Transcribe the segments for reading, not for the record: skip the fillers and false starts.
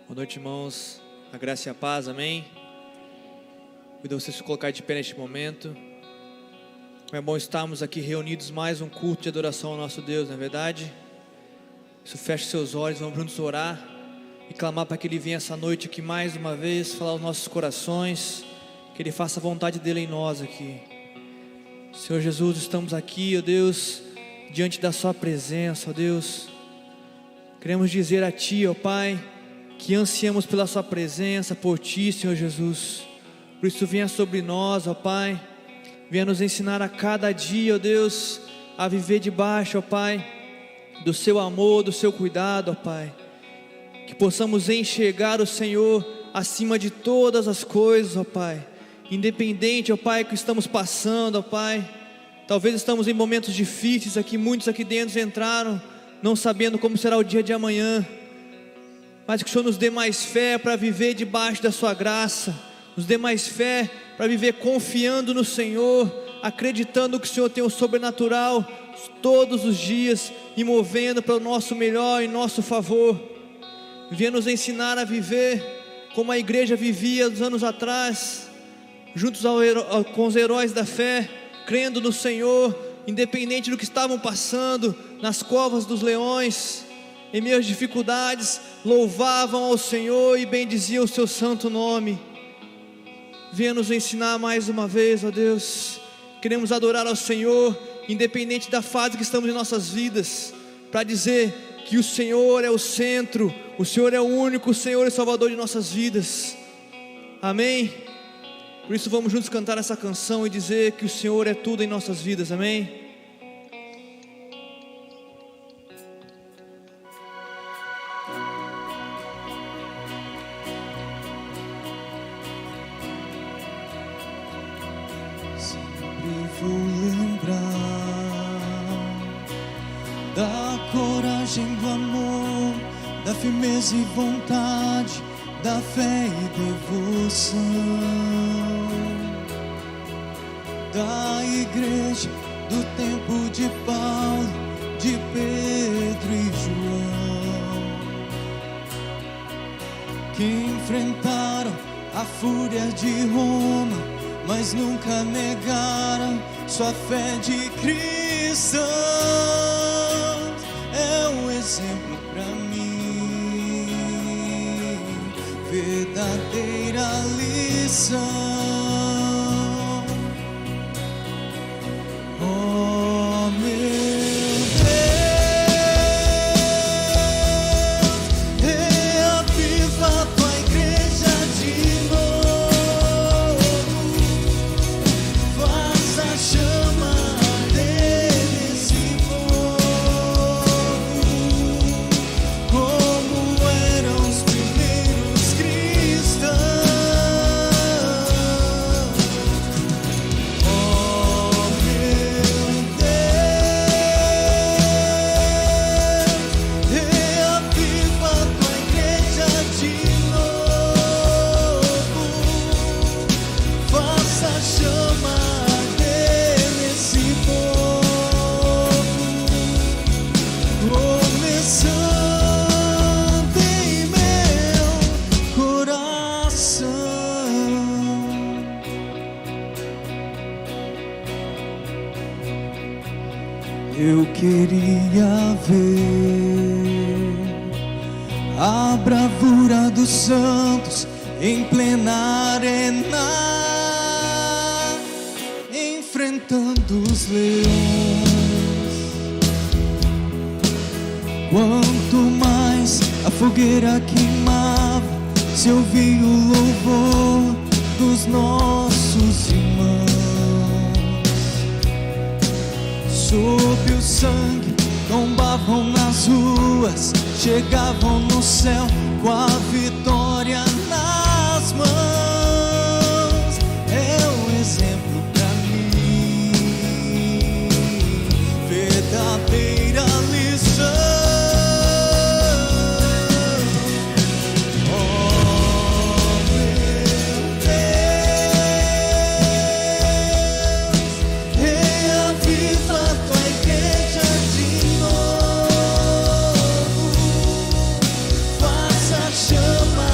Boa noite, irmãos. A graça e a paz, amém? Convido vocês a se colocar de pé neste momento. É bom estarmos aqui reunidos mais um culto de adoração ao nosso Deus, não é verdade? Isso, feche seus olhos, vamos juntos orar e clamar para que Ele venha essa noite aqui mais uma vez, falar aos nossos corações, que Ele faça a vontade dEle em nós aqui. Senhor Jesus, estamos aqui, ó Deus, diante da Sua presença, ó Deus. Queremos dizer a Ti, ó Pai, que ansiamos pela Sua presença, por Ti, Senhor Jesus. Por isso venha sobre nós, ó Pai, venha nos ensinar a cada dia, ó Deus, a viver debaixo, ó Pai, do Seu amor, do Seu cuidado, ó Pai. Que possamos enxergar o Senhor acima de todas as coisas, ó Pai. Independente, ó Pai, que estamos passando, ó Pai. Talvez estamos em momentos difíceis aqui, muitos aqui dentro entraram não sabendo como será o dia de amanhã. Mas que o Senhor nos dê mais fé para viver debaixo da Sua graça, nos dê mais fé para viver confiando no Senhor, acreditando que o Senhor tem o sobrenatural todos os dias e movendo para o nosso melhor, em nosso favor. Venha nos ensinar a viver como a igreja vivia dos anos atrás, juntos com os heróis da fé, crendo no Senhor, independente do que estavam passando, nas covas dos leões, em meio às dificuldades, louvavam ao Senhor e bendiziam o Seu santo nome. Venha nos ensinar mais uma vez, ó Deus. Queremos adorar ao Senhor, independente da fase que estamos em nossas vidas, para dizer que o Senhor é o centro, o Senhor é o único Senhor e Salvador de nossas vidas. Amém? Por isso vamos juntos cantar essa canção e dizer que o Senhor é tudo em nossas vidas, amém? Vou lembrar da coragem, do amor, da firmeza e vontade, da fé e devoção, da igreja, do tempo de Paulo, de Pedro e João, que enfrentaram a fúria de Roma, mas nunca negaram sua fé de cristãos. É um exemplo pra mim, verdadeira lição. Oh meu Deus, reaviva Tua igreja de novo. Chama desse povo, como eram os primeiros cristãos. Oh meu Deus, reaviva Tua igreja de novo. Faça chama começando em meu coração. Eu queria ver a bravura dos santos em plena arena, enfrentando os leões. Quanto mais a fogueira queimava, se ouvia o louvor dos nossos irmãos. Sob o sangue tombavam nas ruas, chegavam no céu com a vitória nas mãos. É um exemplo pra mim, verdadeira lição. Chama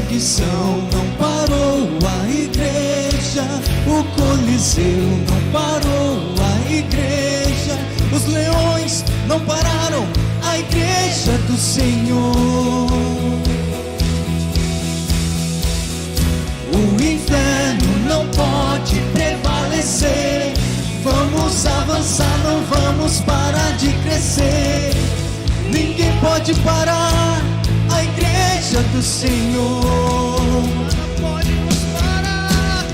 perseguição não parou a igreja, o Coliseu não parou a igreja, os leões não pararam a igreja do Senhor. O inferno não pode prevalecer. Vamos avançar, não vamos parar de crescer. Ninguém pode parar a igreja do Senhor. Não pode nos parar.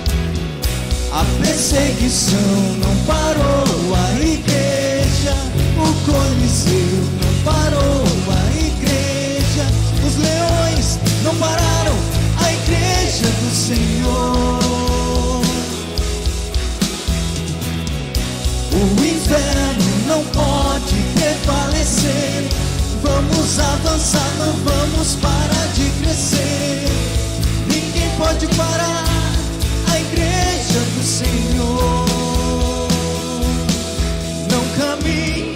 A perseguição não parou a igreja, o Coliseu não parou a igreja, os leões não pararam a igreja do Senhor. O inferno não pode prevalecer. Vamos avançar, não vamos parar de crescer. Ninguém pode parar a igreja do Senhor. Não caminhamos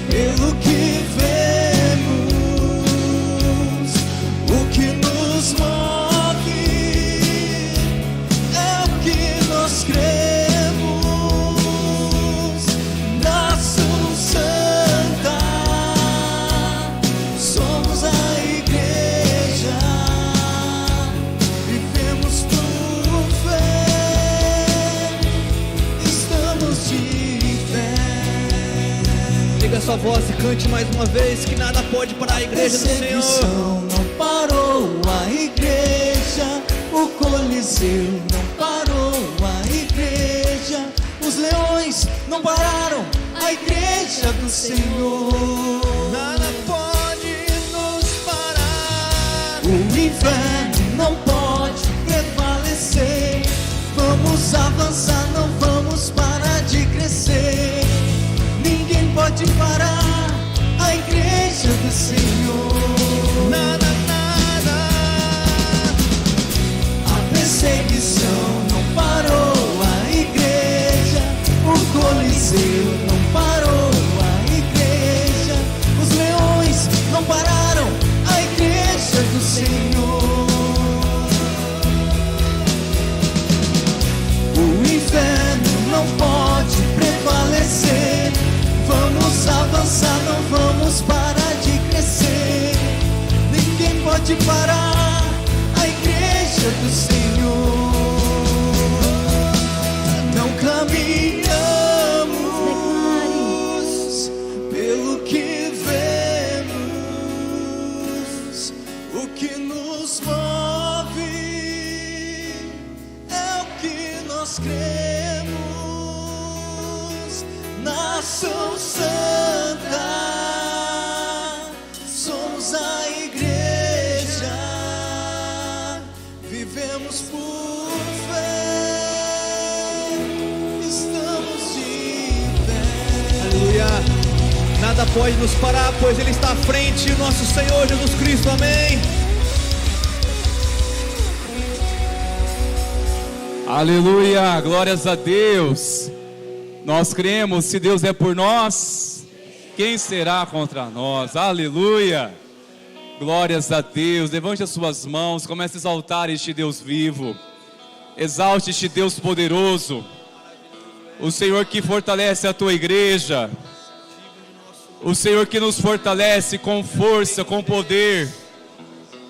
pelo que vemos, o que nos move é o que nós cremos. Nação Santa, somos a igreja, vivemos por fé, estamos de pé. Liga sua voz e cante mais uma vez que nada pode parar a igreja do Senhor. A perseguição não parou a igreja, o Coliseu não parou a igreja, os leões não pararam a igreja do Senhor. Nada pode nos parar. O inferno não pode prevalecer. Vamos avançar, não vamos parar de crescer. Ninguém pode parar a igreja do Senhor. Nada, nada. A perseguição não parou a igreja, o Coliseu não parou a igreja, os leões não pararam a igreja do Senhor. O inferno não pode prevalecer. Vamos avançar, não vamos parar de crescer. Ninguém pode parar a igreja do Senhor. Não caminhamos pelo que vemos, o que nos move é o que nós cremos. Nação Santa, somos a igreja, vivemos por fé, estamos de pé. Aleluia. Nada pode nos parar, pois Ele está à frente, o nosso Senhor Jesus Cristo. Amém. Aleluia, glórias a Deus. Nós cremos, se Deus é por nós, quem será contra nós? Aleluia, glórias a Deus. Levante as suas mãos, comece a exaltar este Deus vivo. Exalte este Deus poderoso, o Senhor que fortalece a tua igreja, o Senhor que nos fortalece com força, com poder.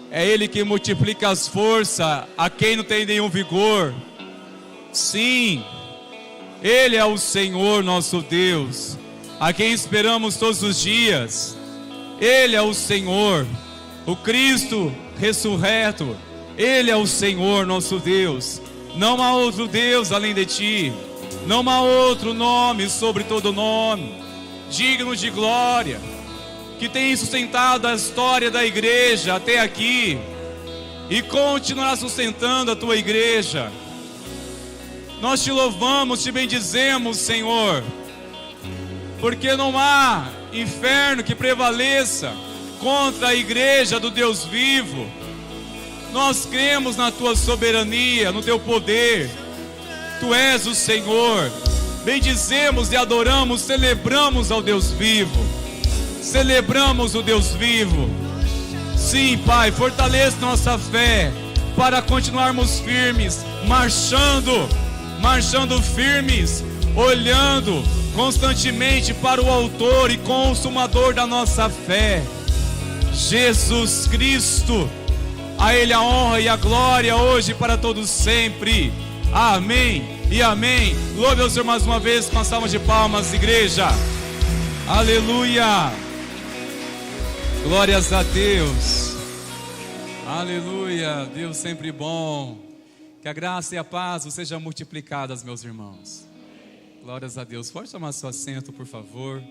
É Ele que multiplica as forças a quem não tem nenhum vigor. Sim, Ele é o Senhor nosso Deus, a quem esperamos todos os dias. Ele é o Senhor, o Cristo ressurreto. Ele é o Senhor nosso Deus. Não há outro Deus além de Ti. Não há outro nome sobre todo nome, digno de glória, que tem sustentado a história da igreja até aqui e continuará sustentando a Tua igreja. Nós Te louvamos, Te bendizemos, Senhor, porque não há inferno que prevaleça contra a igreja do Deus vivo. Nós cremos na Tua soberania, no Teu poder. Tu és o Senhor. Bendizemos e adoramos, celebramos ao Deus vivo. Celebramos o Deus vivo. Sim, Pai, fortaleça nossa fé para continuarmos firmes, marchando firmes, olhando constantemente para o autor e consumador da nossa fé, Jesus Cristo. A Ele a honra e a glória hoje para todos sempre. Amém e amém. Louve ao Senhor mais uma vez com a salva de palmas, igreja. Aleluia. Glórias a Deus. Aleluia. Deus sempre bom. Que a graça e a paz sejam multiplicadas, meus irmãos. Glórias a Deus. Pode tomar seu assento, por favor.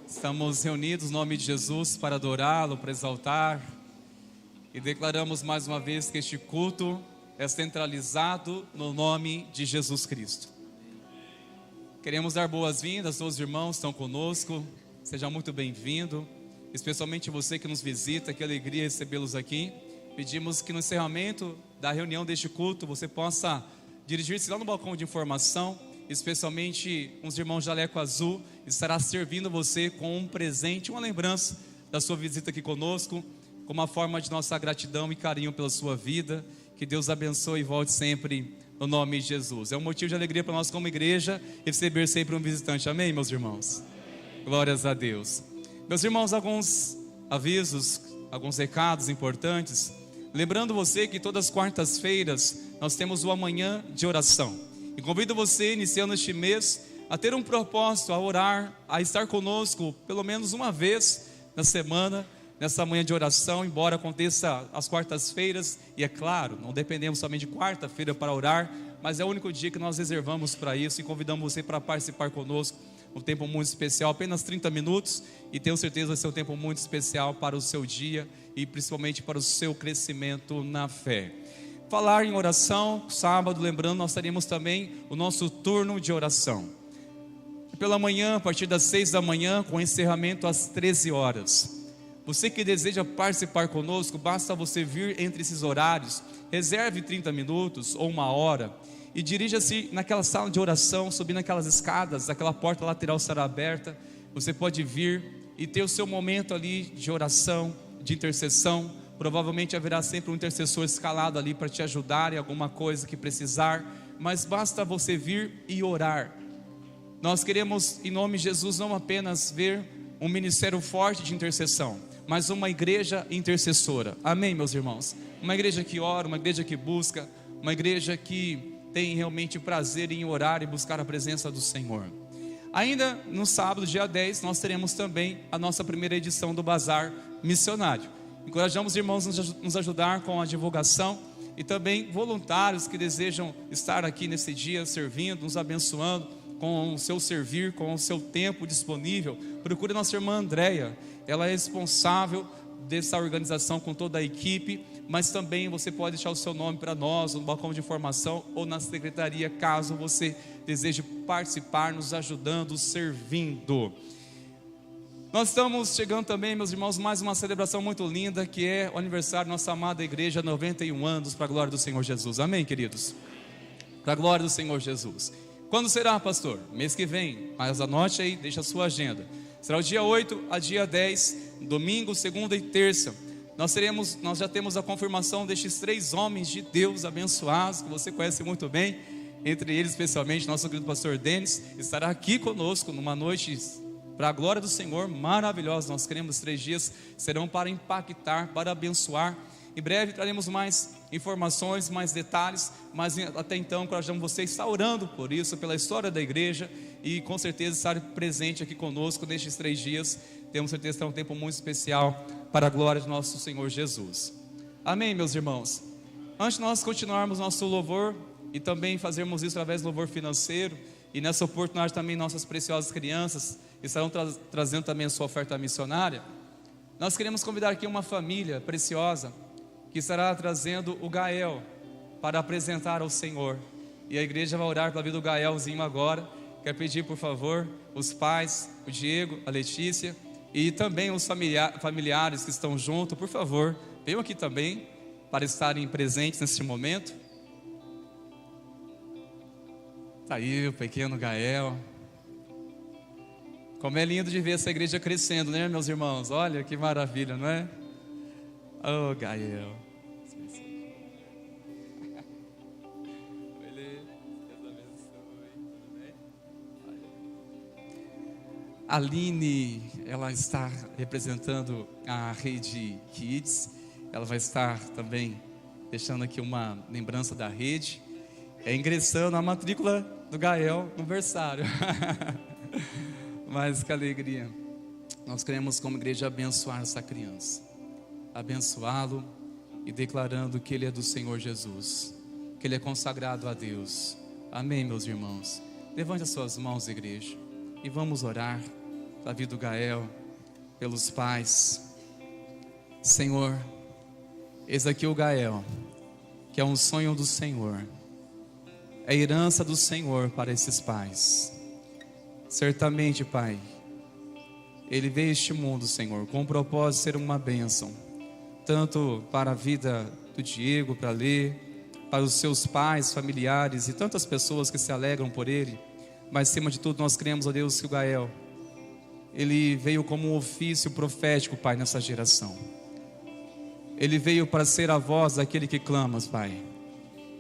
Estamos reunidos no nome de Jesus para adorá-lo, para exaltar. E declaramos mais uma vez que este culto é centralizado no nome de Jesus Cristo. Queremos dar boas-vindas, todos os irmãos estão conosco. Seja muito bem-vindo, especialmente você que nos visita, que alegria recebê-los aqui. Pedimos que no encerramento da reunião deste culto você possa dirigir-se lá no balcão de informação, especialmente uns irmãos de jaleco azul estará servindo você com um presente, uma lembrança da sua visita aqui conosco, como uma forma de nossa gratidão e carinho pela sua vida. Que Deus abençoe e volte sempre no nome de Jesus. É um motivo de alegria para nós como igreja receber sempre um visitante. Amém, meus irmãos? Glórias a Deus. Meus irmãos, alguns avisos, alguns recados importantes. Lembrando você que todas as quartas-feiras nós temos o amanhã de oração. E convido você, iniciando este mês, a ter um propósito, a orar, a estar conosco pelo menos uma vez na semana, nessa manhã de oração, embora aconteça às quartas-feiras. E é claro, não dependemos somente de quarta-feira para orar, mas é o único dia que nós reservamos para isso. E convidamos você para participar conosco. Um tempo muito especial, apenas 30 minutos. E tenho certeza que vai ser um tempo muito especial para o seu dia e principalmente para o seu crescimento na fé. Falar em oração, sábado, lembrando, nós teremos também o nosso turno de oração. Pela manhã, a partir das 6 da manhã, com encerramento às 13 horas. Você que deseja participar conosco, basta você vir entre esses horários, reserve 30 minutos ou uma hora e dirija-se naquela sala de oração, subindo aquelas escadas, aquela porta lateral será aberta. Você pode vir e ter o seu momento ali de oração, de intercessão. Provavelmente haverá sempre um intercessor escalado ali para te ajudar em alguma coisa que precisar, mas basta você vir e orar. Nós queremos, em nome de Jesus, não apenas ver um ministério forte de intercessão, mas uma igreja intercessora. Amém, meus irmãos? Uma igreja que ora, uma igreja que busca, uma igreja que tem realmente prazer em orar e buscar a presença do Senhor. Ainda no sábado, dia 10, nós teremos também a nossa primeira edição do Bazar Missionário. Encorajamos os irmãos a nos ajudar com a divulgação e também voluntários que desejam estar aqui nesse dia servindo, nos abençoando com o seu servir, com o seu tempo disponível. Procure nossa irmã Andréia, ela é responsável dessa organização com toda a equipe, mas também você pode deixar o seu nome para nós no balcão de informação ou na secretaria, caso você deseje participar, nos ajudando, servindo. Nós estamos chegando também, meus irmãos, mais uma celebração muito linda, que é o aniversário da nossa amada igreja, 91 anos, para a glória do Senhor Jesus. Amém, queridos? Para a glória do Senhor Jesus. Quando será, pastor? Mês que vem, mas anote aí, deixa a sua agenda. Será o dia 8 a dia 10, domingo, segunda e terça. Nós já temos a confirmação destes 3 homens de Deus abençoados, que você conhece muito bem, entre eles especialmente nosso querido pastor Denis, estará aqui conosco numa noite para a glória do Senhor, maravilhosa. Nós queremos 3 dias, serão para impactar, para abençoar. Em breve traremos mais informações, mais detalhes, mas até então encorajamos você a estar orando por isso, pela história da igreja, e com certeza estar presente aqui conosco nestes 3 dias. Temos certeza que será um tempo muito especial para a glória de nosso Senhor Jesus. Amém, meus irmãos? Antes de nós continuarmos nosso louvor e também fazermos isso através do louvor financeiro, e nessa oportunidade também nossas preciosas crianças estarão trazendo também a sua oferta missionária, nós queremos convidar aqui uma família preciosa que estará trazendo o Gael para apresentar ao Senhor. E a igreja vai orar pela vida do Gaelzinho agora. Quero pedir, por favor, os pais, o Diego, a Letícia e também os familiares que estão junto, por favor, venham aqui também para estarem presentes neste momento. Está aí o pequeno Gael. Como é lindo de ver essa igreja crescendo, né, meus irmãos? Olha que maravilha, não é? Oh, Gael. A Aline, ela está representando a rede Kids. Ela vai estar também deixando aqui uma lembrança da rede, ingressando a matrícula do Gael no berçário. Mas que alegria. Nós queremos como igreja abençoar essa criança, abençoá-lo e declarando que ele é do Senhor Jesus, que ele é consagrado a Deus. Amém, meus irmãos. Levante as suas mãos, igreja, e vamos orar pela vida do Gael, pelos pais. Senhor, eis aqui o Gael, que é um sonho do Senhor, é herança do Senhor para esses pais. Certamente, Pai, ele veio a este mundo, Senhor, com o propósito de ser uma bênção, tanto para a vida do Diego, para Lê, para os seus pais, familiares e tantas pessoas que se alegram por ele. Mas acima de tudo nós cremos, ó Deus, que o Gael, ele veio como um ofício profético, Pai, nessa geração. Ele veio para ser a voz daquele que clamas, Pai,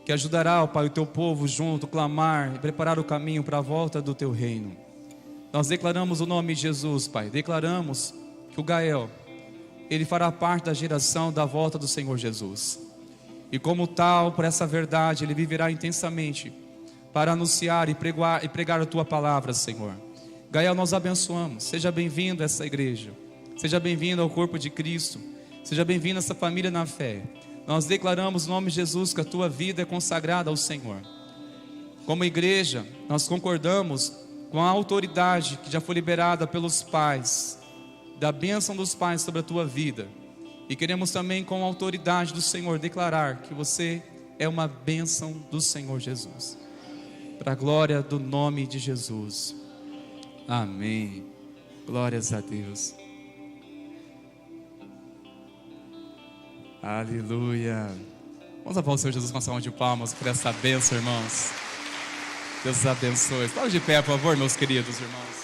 que ajudará, ó Pai, o teu povo junto, clamar e preparar o caminho para a volta do teu reino. Nós declaramos o nome de Jesus, Pai. Declaramos que o Gael, ele fará parte da geração da volta do Senhor Jesus. E como tal, por essa verdade, ele viverá intensamente para anunciar e pregar a tua palavra, Senhor. Gael, nós abençoamos. Seja bem-vindo a essa igreja. Seja bem-vindo ao corpo de Cristo. Seja bem-vindo a essa família na fé. Nós declaramos no nome de Jesus que a tua vida é consagrada ao Senhor. Como igreja, nós concordamos com a autoridade que já foi liberada pelos pais, da bênção dos pais sobre a tua vida. E queremos também, com a autoridade do Senhor, declarar que você é uma bênção do Senhor Jesus. Para a glória do nome de Jesus. Amém. Glórias a Deus. Aleluia. Vamos aplaudir o Senhor Jesus com uma salva de palmas por essa bênção, irmãos. Deus os abençoe. Estão de pé, por favor, meus queridos irmãos.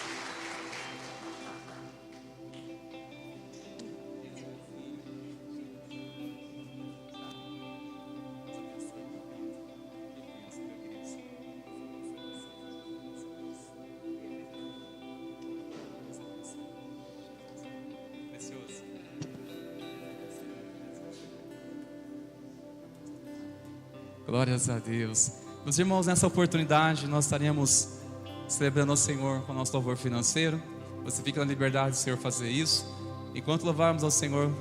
Glórias a Deus. Meus irmãos, nessa oportunidade nós estaremos celebrando ao Senhor com o nosso louvor financeiro. Você fica na liberdade do Senhor fazer isso. Enquanto louvarmos ao Senhor,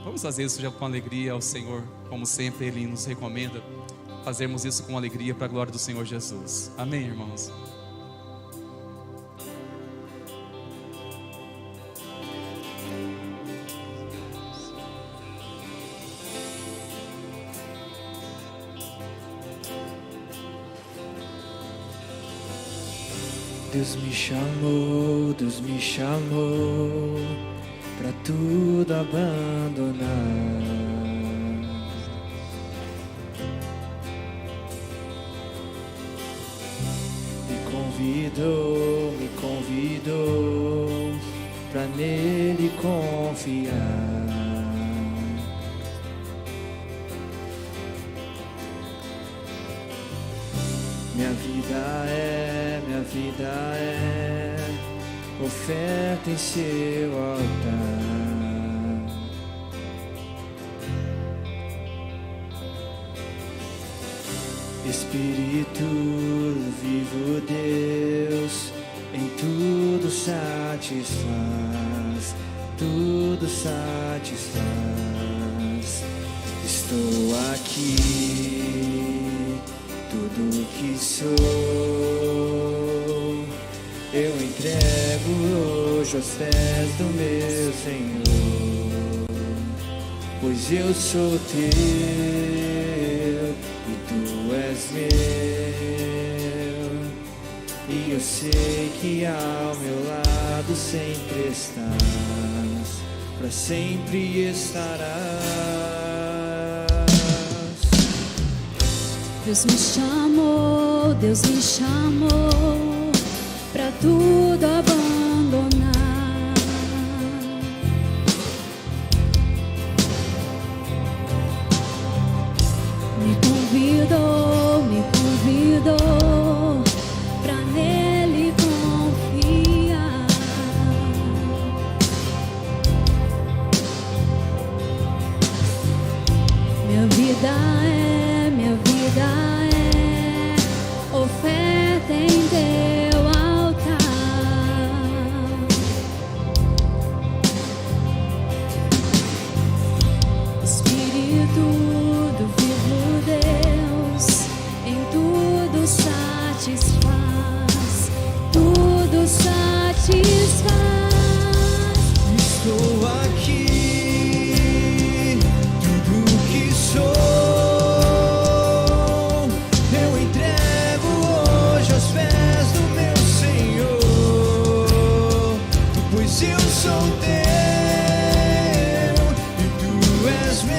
vamos fazer isso já com alegria ao Senhor, como sempre Ele nos recomenda. Fazermos isso com alegria para a glória do Senhor Jesus. Amém, irmãos? Deus me chamou pra tudo abandonar. Me convidou pra nele confiar. Minha vida é oferta em seu altar. Espírito vivo, Deus, em tudo satisfaz, tudo satisfaz. Estou aqui, tudo que sou eu entrego hoje aos pés do meu Senhor, pois eu sou teu e tu és meu, e eu sei que ao meu lado sempre estás, para sempre estarás. Deus me chamou pra tudo abandonar. minha vida é oferta em teu altar. Espírito do vivo Deus, em tudo satisfaz, tudo satisfaz. Estou aqui, tudo que sou, eu entrego hoje aos pés do meu Senhor, pois eu sou teu e tu és meu,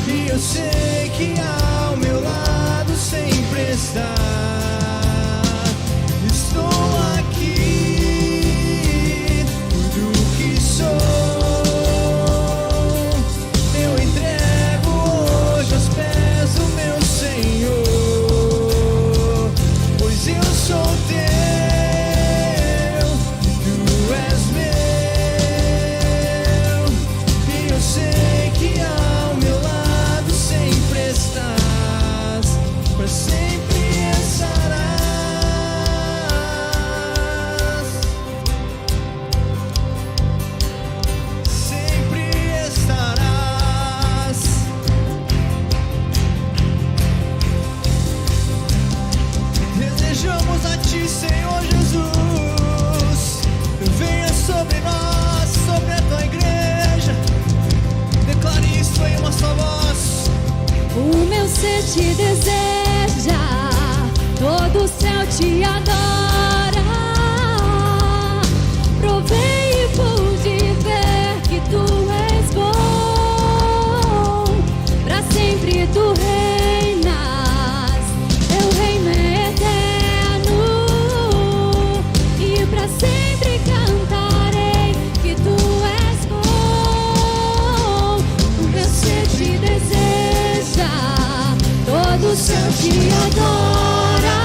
e eu sei que ao meu lado sempre estás. Estou aqui, tudo que sou, eu entrego hoje aos pés do meu Senhor, pois eu sou teu e tu és meu, e eu sei que ao meu lado sempre estás, para sempre estarás, sempre estarás. Desejamos a ti, Senhor Jesus, venha sobre nós, sobre a tua igreja, declare isso em uma só voz. O meu ser te deseja, todo o céu te adora. Provei e pude ver que tu és bom, pra sempre tu reinas, teu reino é eterno, e pra sempre cantarei que tu és bom. O meu ser te deseja, todo o céu te adora.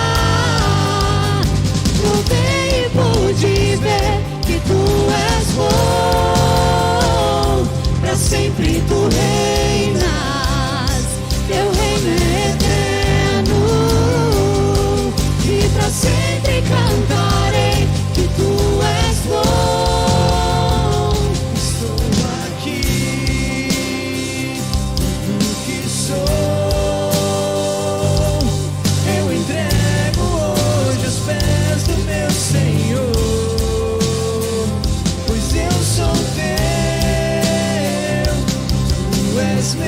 Provei e pude ver que tu és bom, pra sempre tu reinas, teu reino é eterno, e pra sempre cantarei que tu és bom. Estou aqui, tudo que sou, eu entrego hoje aos pés do meu Senhor, pois eu sou teu, tu és meu,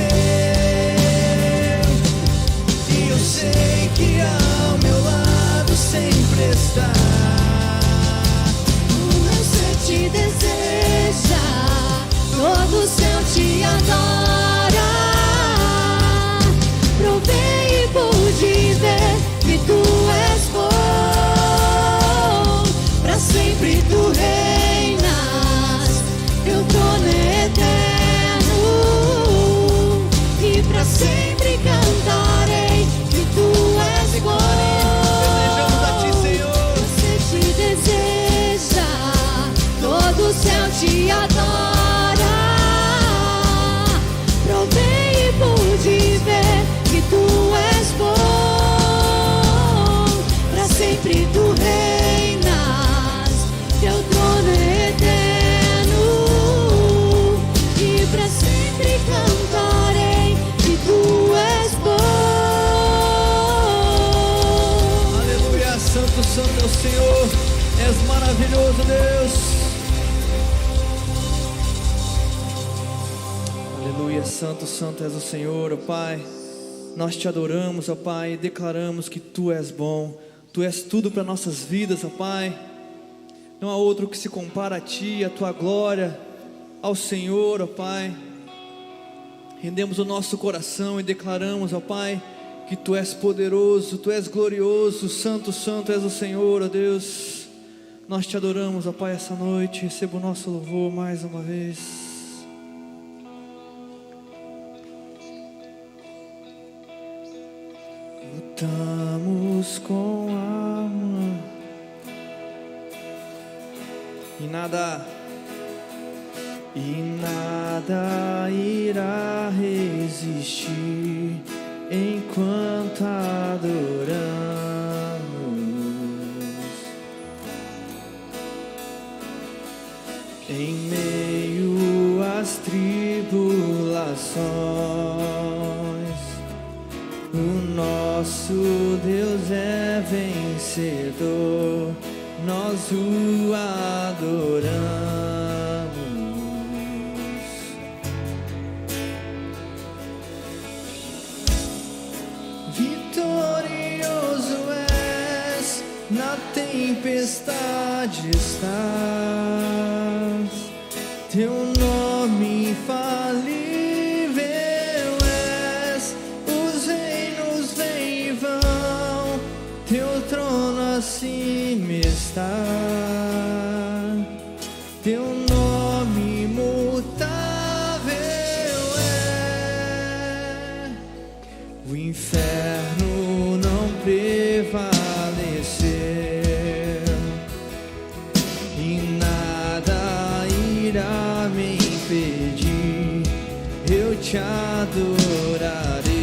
e eu sei que ao meu lado sempre estás. O meu ser te deseja, todo o céu te adora. Provei e pude ver que tu és bom, pra sempre tu reinas, teu trono é eterno, e pra sempre cantarei que tu és bom. Desejamos a ti, Senhor. Você te deseja, todo o céu te adora. Provei e pude ver que tu és bom, pra sempre tu reinas, teu trono é eterno, e pra sempre cantarei que tu és bom. Aleluia, santo, santo é o Senhor, és maravilhoso, Deus. Aleluia, santo, santo és o Senhor, ó Pai. Nós te adoramos, ó Pai, e declaramos que Tu és bom. Tu és tudo para nossas vidas, ó Pai. Não há outro que se compara a Ti, a Tua glória, ao Senhor, ó Pai. Rendemos o nosso coração e declaramos, ó Pai, que Tu és poderoso, Tu és glorioso, santo, santo és o Senhor, ó Deus. Nós te adoramos, ó Pai, essa noite. Receba o nosso louvor mais uma vez. Lutamos com a alma e nada e nada irá resistir enquanto adoramos. Em meio às tribulações, o nosso Deus é vencedor, nós o adoramos. Vitorioso és, na tempestade estás, teu nome infalível és, os reinos vêm e vão, teu trono acima está, teu nome imutável é. O inferno não prevaleceu e nada irá me impedir, eu te adorarei.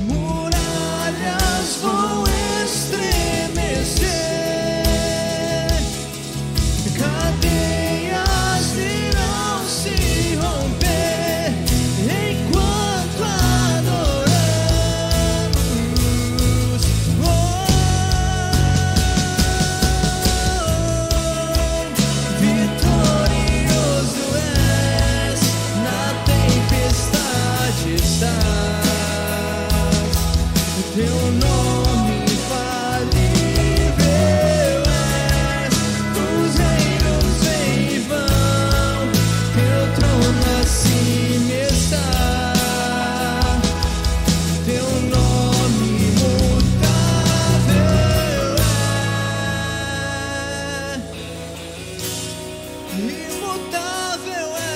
Muralhas vão estremecer, cadeias irão se romper enquanto adoramos. Vitorioso és, na tempestade estás, teu nome infalível és, os reinos vêm e vão, teu trono acima está, teu nome imutável é, imutável é.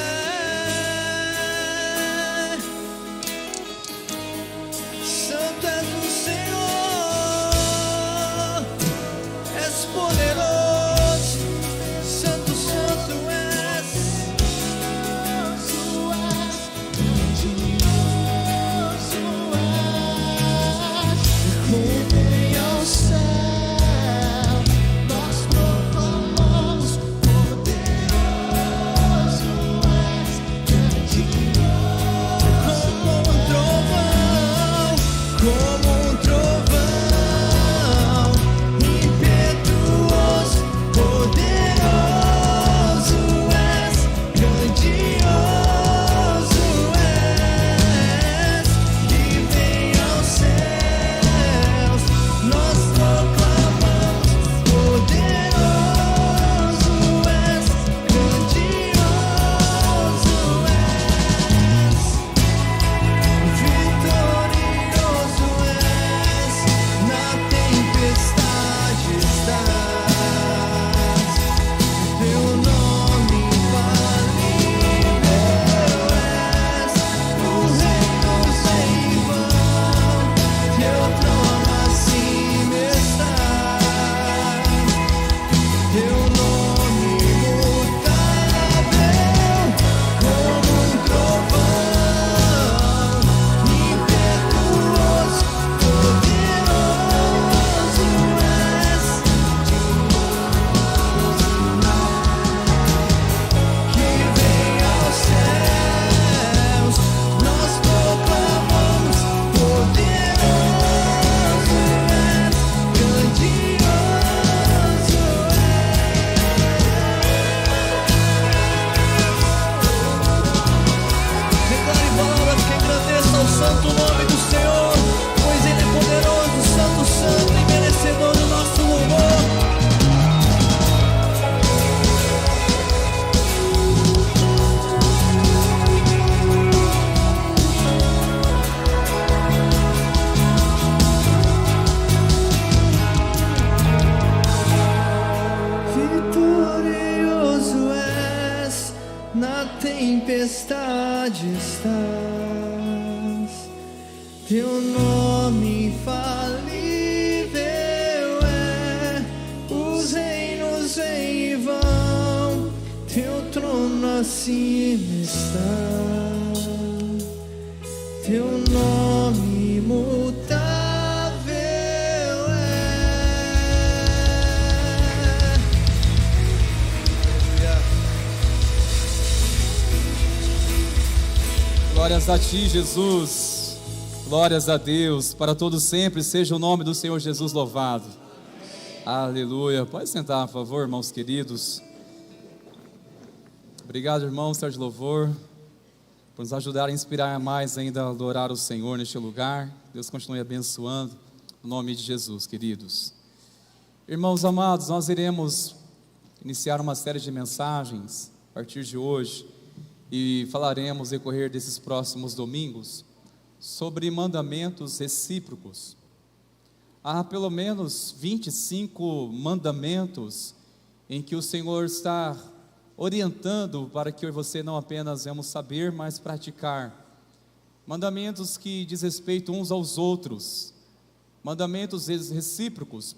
Santo és o Senhor, és poderoso, santo, santo és, rumo ao céu, nós proclamamos, poderoso és, grandioso, como um trovão, impetuoso, poderoso és, grandioso és, que vem aos céus, nós proclamamos, poderoso és, grandioso és, vitorioso és, na tempestade estás, teu nome infalível és, os reinos vêm e vão, teu trono acima está, teu nome imutável, como um trovão, impetuoso, poderoso és, que vem aos céus, nós proclamamos, poderoso és, grandioso és. Declare palavras que engrandeçam o santo nome do Senhor, pois Ele é poderoso, santo, santo e merecedor do nosso louvor. Vitorioso és, na tempestade estás, teu nome infalível é, acima está, teu nome imutável é. Glórias a ti, Jesus. Glórias a Deus. Para todos sempre seja o nome do Senhor Jesus louvado. Aleluia. Pode sentar, por favor, irmãos queridos. Obrigado, irmão Sérgio Louvor, por nos ajudar a inspirar mais ainda a adorar o Senhor neste lugar. Deus continue abençoando, no nome de Jesus, queridos. Irmãos amados, nós iremos iniciar uma série de mensagens a partir de hoje e falaremos, no decorrer desses próximos domingos, sobre mandamentos recíprocos. Há pelo menos 25 mandamentos em que o Senhor está orientando para que eu e você não apenas vamos saber, mas praticar. Mandamentos que diz respeito uns aos outros, mandamentos recíprocos,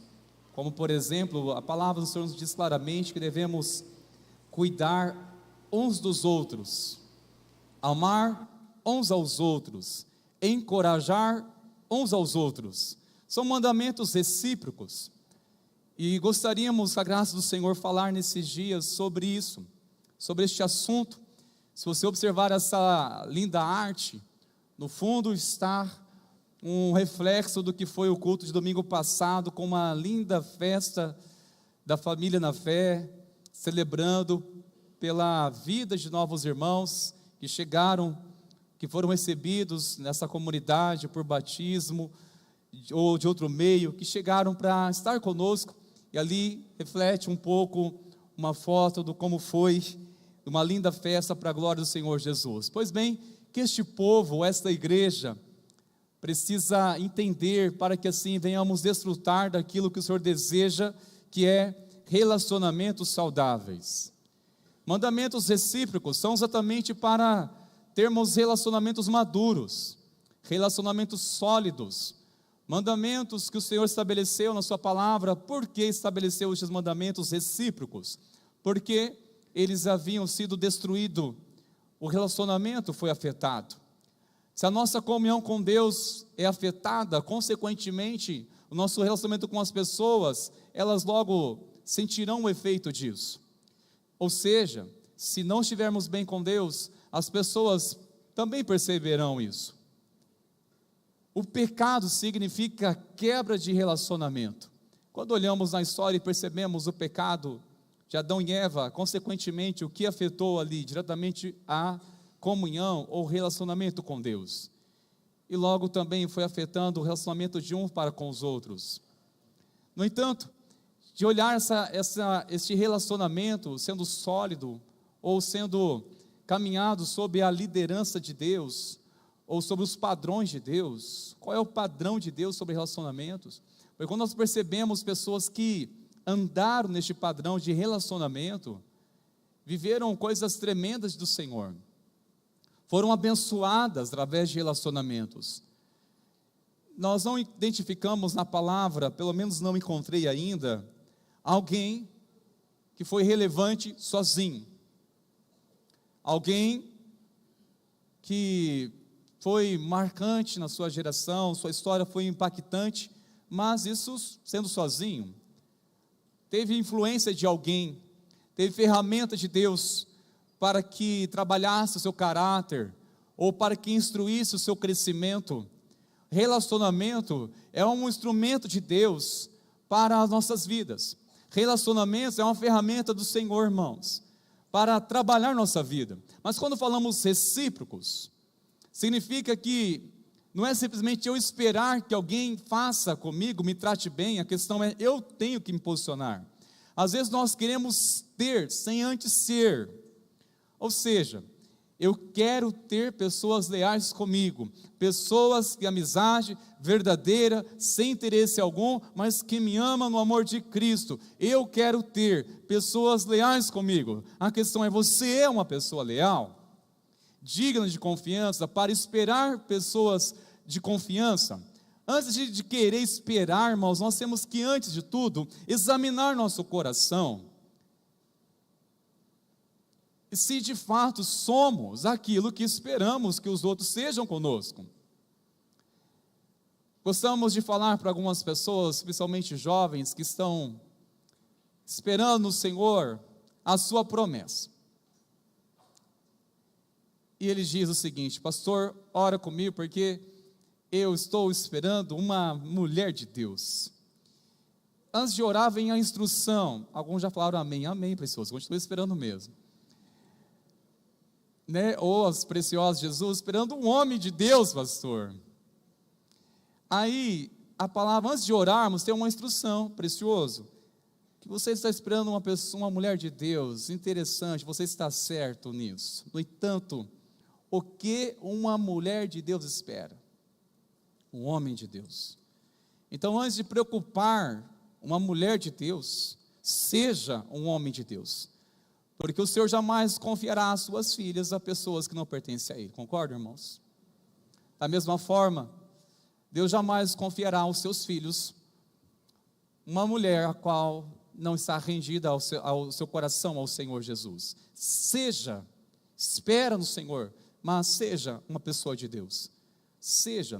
como por exemplo, a palavra do Senhor nos diz claramente que devemos cuidar uns dos outros, amar uns aos outros, encorajar uns aos outros. São mandamentos recíprocos. E gostaríamos, com a graça do Senhor, falar nesses dias sobre isso, sobre este assunto. Se você observar essa linda arte, no fundo está um reflexo do que foi o culto de domingo passado, com uma linda festa da família na fé, celebrando pela vida de novos irmãos que chegaram, que foram recebidos nessa comunidade por batismo ou de outro meio, que chegaram para estar conosco. E ali reflete um pouco uma foto do como foi uma linda festa para a glória do Senhor Jesus. Pois bem, que este povo, esta igreja, precisa entender para que assim venhamos desfrutar daquilo que o Senhor deseja, que é relacionamentos saudáveis. Mandamentos recíprocos são exatamente para termos relacionamentos maduros, relacionamentos sólidos, mandamentos que o Senhor estabeleceu na sua palavra. Por que estabeleceu estes mandamentos recíprocos? Porque eles haviam sido destruídos, o relacionamento foi afetado. Se a nossa comunhão com Deus é afetada, consequentemente, o nosso relacionamento com as pessoas, elas logo sentirão o efeito disso. Ou seja, se não estivermos bem com Deus, as pessoas também perceberão isso. O pecado significa quebra de relacionamento. Quando olhamos na história e percebemos o pecado de Adão e Eva, consequentemente, o que afetou ali diretamente a comunhão ou relacionamento com Deus. E logo também foi afetando o relacionamento de um para com os outros. No entanto, de olhar este relacionamento sendo sólido, ou sendo caminhado sob a liderança de Deus, ou sobre os padrões de Deus. Qual é o padrão de Deus sobre relacionamentos? Porque quando nós percebemos pessoas que andaram neste padrão de relacionamento, viveram coisas tremendas do Senhor, foram abençoadas através de relacionamentos. Nós não identificamos na palavra, pelo menos não encontrei ainda, alguém que foi relevante sozinho, alguém que foi marcante na sua geração, sua história foi impactante, mas isso sendo sozinho. Teve influência de alguém, teve ferramenta de Deus para que trabalhasse o seu caráter, ou para que instruísse o seu crescimento. Relacionamento é um instrumento de Deus para as nossas vidas. Relacionamentos é uma ferramenta do Senhor, irmãos, para trabalhar nossa vida. Mas quando falamos recíprocos, significa que não é simplesmente eu esperar que alguém faça comigo, me trate bem. A questão é, eu tenho que me posicionar. Às vezes nós queremos ter sem antes ser. Ou seja, eu quero ter pessoas leais comigo, pessoas de amizade verdadeira, sem interesse algum, mas que me amam no amor de Cristo. Eu quero ter pessoas leais comigo. A questão é, você é uma pessoa leal? Digna de confiança, para esperar pessoas de confiança? Antes de querer esperar, irmãos, nós temos que, antes de tudo, examinar nosso coração. se de fato somos aquilo que esperamos que os outros sejam conosco. Gostamos de falar para algumas pessoas, principalmente jovens, que estão esperando no Senhor a sua promessa. E ele diz o seguinte: pastor, ora comigo porque eu estou esperando uma mulher de Deus. Antes de orar vem a instrução. Alguns já falaram amém, amém, precioso, continuo esperando mesmo. Né? Ou as preciosas de Jesus, esperando um homem de Deus, pastor. Aí, a palavra, antes de orarmos, tem uma instrução, precioso, que você está esperando uma pessoa, uma mulher de Deus, interessante, você está certo nisso. No entanto, o que uma mulher de Deus espera? Um homem de Deus. Então, antes de preocupar uma mulher de Deus, seja um homem de Deus, porque o Senhor jamais confiará as suas filhas a pessoas que não pertencem a Ele, concorda, irmãos? Da mesma forma, Deus jamais confiará aos seus filhos uma mulher a qual não está rendida ao seu coração ao Senhor Jesus. Espera no Senhor, mas seja uma pessoa de Deus.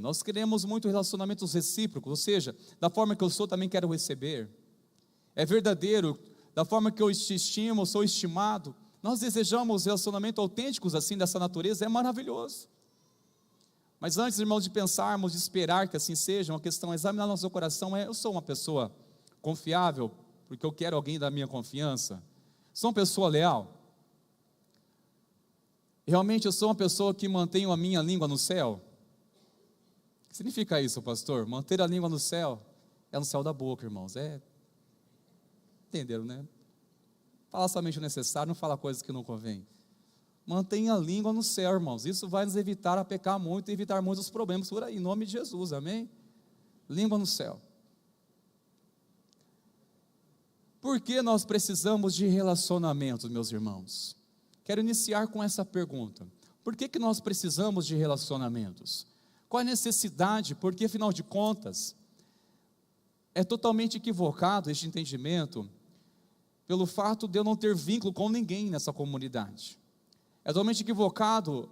Nós queremos muito relacionamentos recíprocos, ou seja, da forma que eu sou também quero receber. É verdadeiro, da forma que eu te estimo, sou estimado. Nós desejamos relacionamentos autênticos assim, dessa natureza, é maravilhoso. Mas antes, irmãos, de pensarmos, de esperar que assim seja, uma questão é examinar nosso coração, eu sou uma pessoa confiável, porque eu quero alguém da minha confiança? Sou uma pessoa leal? Realmente eu sou uma pessoa que mantenho a minha língua no céu? O que significa isso, pastor? Manter a língua no céu, é no céu da boca, irmãos, entenderam, né? Fala somente o necessário, não fala coisas que não convém. Mantenha a língua no céu, irmãos. Isso vai nos evitar a pecar muito e evitar muitos problemas por aí, em nome de Jesus, amém? Língua no céu. Por que nós precisamos de relacionamentos, meus irmãos? Quero iniciar com essa pergunta. Por que nós precisamos de relacionamentos? Qual a necessidade? Porque, afinal de contas, é totalmente equivocado este entendimento pelo fato de eu não ter vínculo com ninguém nessa comunidade. É totalmente equivocado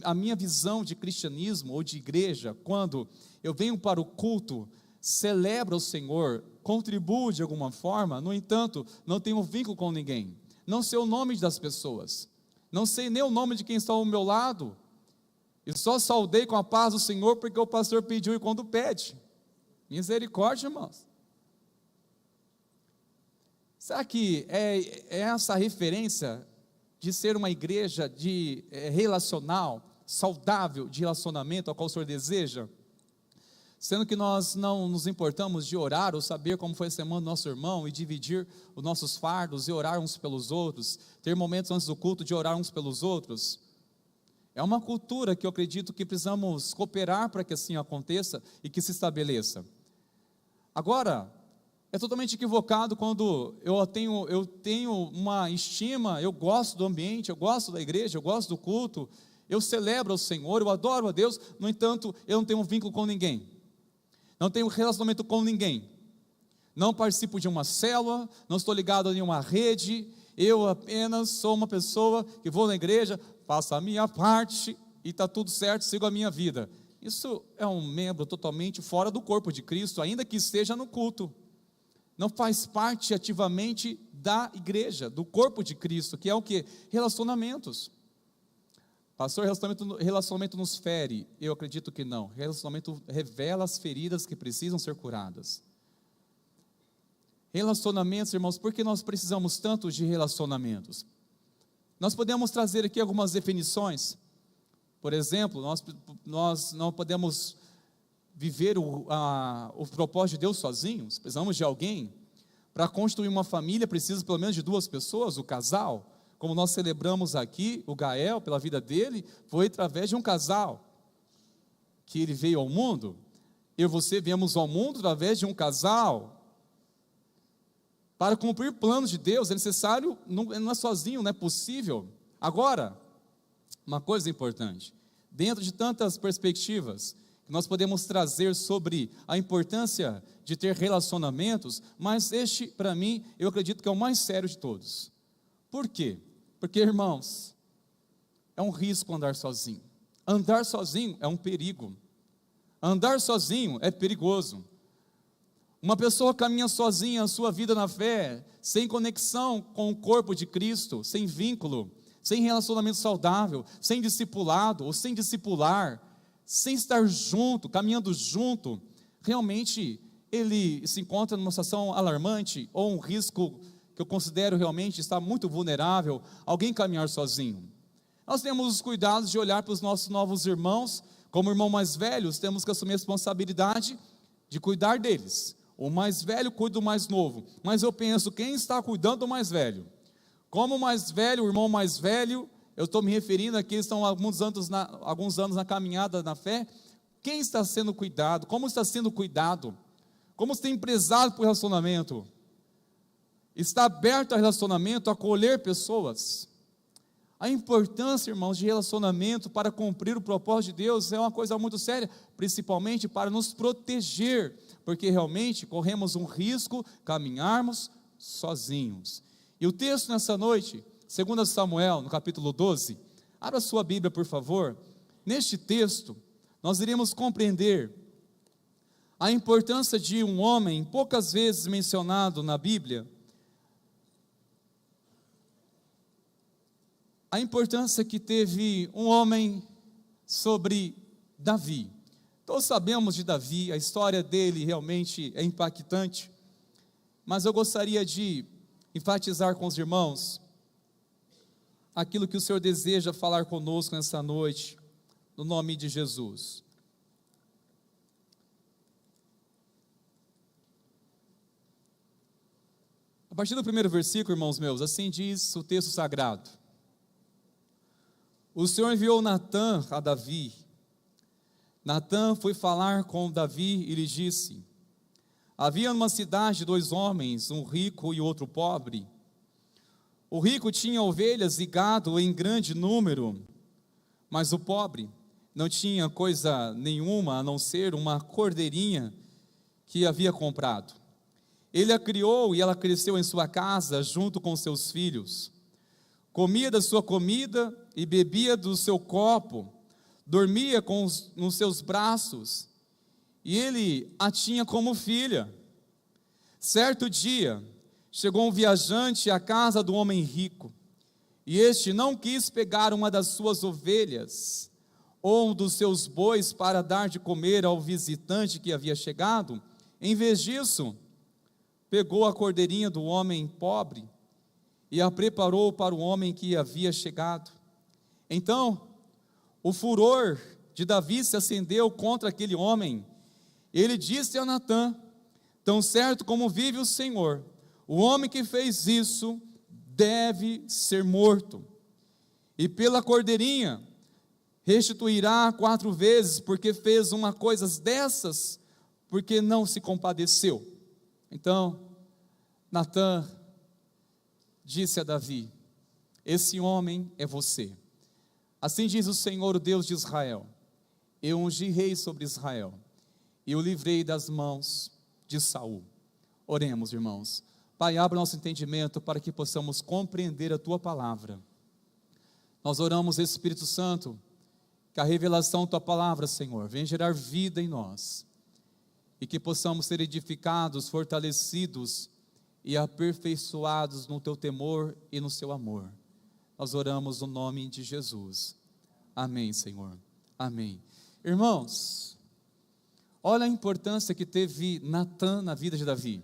a minha visão de cristianismo ou de igreja, quando eu venho para o culto, celebro o Senhor, contribuo de alguma forma, no entanto, não tenho vínculo com ninguém, não sei o nome das pessoas, não sei nem o nome de quem está ao meu lado, e só saudei com a paz do Senhor porque o pastor pediu e quando pede. Misericórdia, irmãos. Será que é essa referência de ser uma igreja relacional, saudável, de relacionamento, a qual o Senhor deseja? Sendo que nós não nos importamos de orar, ou saber como foi a semana do nosso irmão, e dividir os nossos fardos, e orar uns pelos outros, ter momentos antes do culto de orar uns pelos outros. É uma cultura que eu acredito que precisamos cooperar para que assim aconteça, e que se estabeleça. Agora, é totalmente equivocado quando eu tenho uma estima, eu gosto do ambiente, eu gosto da igreja, eu gosto do culto, eu celebro o Senhor, eu adoro a Deus, no entanto, eu não tenho um vínculo com ninguém, não tenho relacionamento com ninguém, não participo de uma célula, não estou ligado a nenhuma rede, eu apenas sou uma pessoa que vou na igreja, faço a minha parte e está tudo certo, sigo a minha vida. Isso é um membro totalmente fora do corpo de Cristo, ainda que esteja no culto. Não faz parte ativamente da igreja, do corpo de Cristo, que é o que? Relacionamentos. Pastor, relacionamento nos fere? Eu acredito que não. Relacionamento revela as feridas que precisam ser curadas. Relacionamentos, irmãos, por que nós precisamos tanto de relacionamentos? Nós podemos trazer aqui algumas definições. Por exemplo, nós não podemos viver o propósito de Deus sozinhos, precisamos de alguém. Para construir uma família, precisa pelo menos de 2 pessoas, o casal. Como nós celebramos aqui, o Gael, pela vida dele, foi através de um casal, que ele veio ao mundo. Eu e você viemos ao mundo através de um casal. Para cumprir planos de Deus, é necessário, não é sozinho, não é possível. Agora, uma coisa importante, dentro de tantas perspectivas, que nós podemos trazer sobre a importância de ter relacionamentos, mas este, para mim, eu acredito que é o mais sério de todos. Por quê? Porque, irmãos, é um risco andar sozinho. Andar sozinho é um perigo. Andar sozinho é perigoso. Uma pessoa caminha sozinha a sua vida na fé, sem conexão com o corpo de Cristo, sem vínculo, sem relacionamento saudável, sem discipulado ou sem discipular, sem estar junto, caminhando junto, realmente ele se encontra numa situação alarmante ou um risco que eu considero realmente estar muito vulnerável, alguém caminhar sozinho. Nós temos os cuidados de olhar para os nossos novos irmãos, como irmãos mais velhos, temos que assumir a responsabilidade de cuidar deles. O mais velho cuida do mais novo, mas eu penso, quem está cuidando do mais velho? Como o mais velho, o irmão mais velho, eu estou me referindo aqui, eles estão há alguns anos na caminhada na fé, quem está sendo cuidado? Como está sendo cuidado? Como se tem prezado por relacionamento? Está aberto a relacionamento, a acolher pessoas? A importância, irmãos, de relacionamento para cumprir o propósito de Deus é uma coisa muito séria, principalmente para nos proteger, porque realmente corremos um risco caminharmos sozinhos. E o texto nessa noite, 2 Samuel, no capítulo 12, abra sua Bíblia, por favor. Neste texto, nós iremos compreender a importância de um homem poucas vezes mencionado na Bíblia, a importância que teve um homem sobre Davi. Todos sabemos de Davi, a história dele realmente é impactante, mas eu gostaria de enfatizar com os irmãos aquilo que o Senhor deseja falar conosco nessa noite, no nome de Jesus. A partir do primeiro versículo, irmãos meus, assim diz o texto sagrado: o Senhor enviou Natã a Davi. Natã foi falar com Davi e lhe disse: havia numa cidade 2 homens, um rico e outro pobre. O rico tinha ovelhas e gado em grande número, mas o pobre não tinha coisa nenhuma a não ser uma cordeirinha que havia comprado. Ele a criou e ela cresceu em sua casa junto com seus filhos. Comia da sua comida e bebia do seu copo, dormia nos seus braços, e ele a tinha como filha. Certo dia, chegou um viajante à casa do homem rico, e este não quis pegar uma das suas ovelhas, ou um dos seus bois para dar de comer ao visitante que havia chegado. Em vez disso, pegou a cordeirinha do homem pobre, e a preparou para o homem que havia chegado. Então, o furor de Davi se acendeu contra aquele homem. Ele disse a Natã: tão certo como vive o Senhor, o homem que fez isso deve ser morto. E pela cordeirinha restituirá 4 vezes, porque fez uma coisa dessas, porque não se compadeceu. Então, Natã disse a Davi: esse homem é você. Assim diz o Senhor, o Deus de Israel: eu ungi rei sobre Israel, e o livrei das mãos de Saul. Oremos, irmãos. Pai, abra nosso entendimento para que possamos compreender a Tua palavra. Nós oramos, Espírito Santo, que a revelação da Tua palavra, Senhor, venha gerar vida em nós, e que possamos ser edificados, fortalecidos e aperfeiçoados no Teu temor e no Seu amor. Nós oramos no nome de Jesus. Amém, Senhor. Amém. Irmãos, olha a importância que teve Natã na vida de Davi.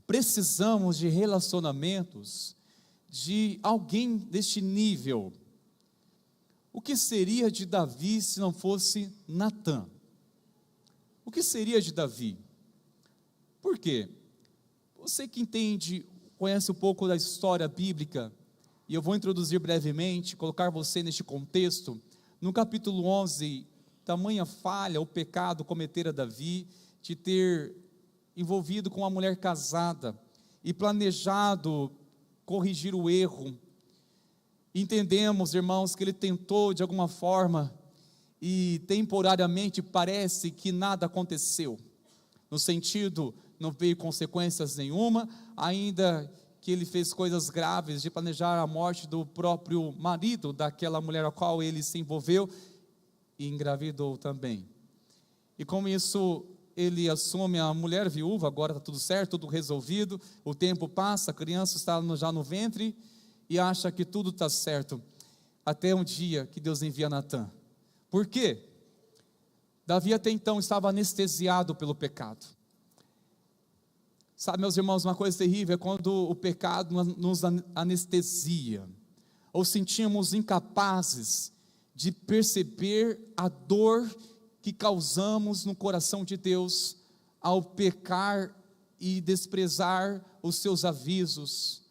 Precisamos de relacionamentos de alguém deste nível. O que seria de Davi se não fosse Natã? O que seria de Davi? Por quê? Você que entende, conhece um pouco da história bíblica, e eu vou introduzir brevemente, colocar você neste contexto. No capítulo 11, tamanha falha, o pecado cometera Davi, de ter envolvido com uma mulher casada, e planejado corrigir o erro. Entendemos, irmãos, que ele tentou de alguma forma, e temporariamente parece que nada aconteceu, no sentido, não veio consequências nenhuma, ainda que ele fez coisas graves de planejar a morte do próprio marido daquela mulher a qual ele se envolveu e engravidou também. E com isso ele assume a mulher viúva, agora está tudo certo, tudo resolvido, o tempo passa, a criança está já no ventre e acha que tudo está certo, até um dia que Deus envia Natã. Por quê? Davi até então estava anestesiado pelo pecado. Sabe, meus irmãos, uma coisa terrível é quando o pecado nos anestesia, ou sentimos incapazes de perceber a dor que causamos no coração de Deus ao pecar e desprezar os seus avisos,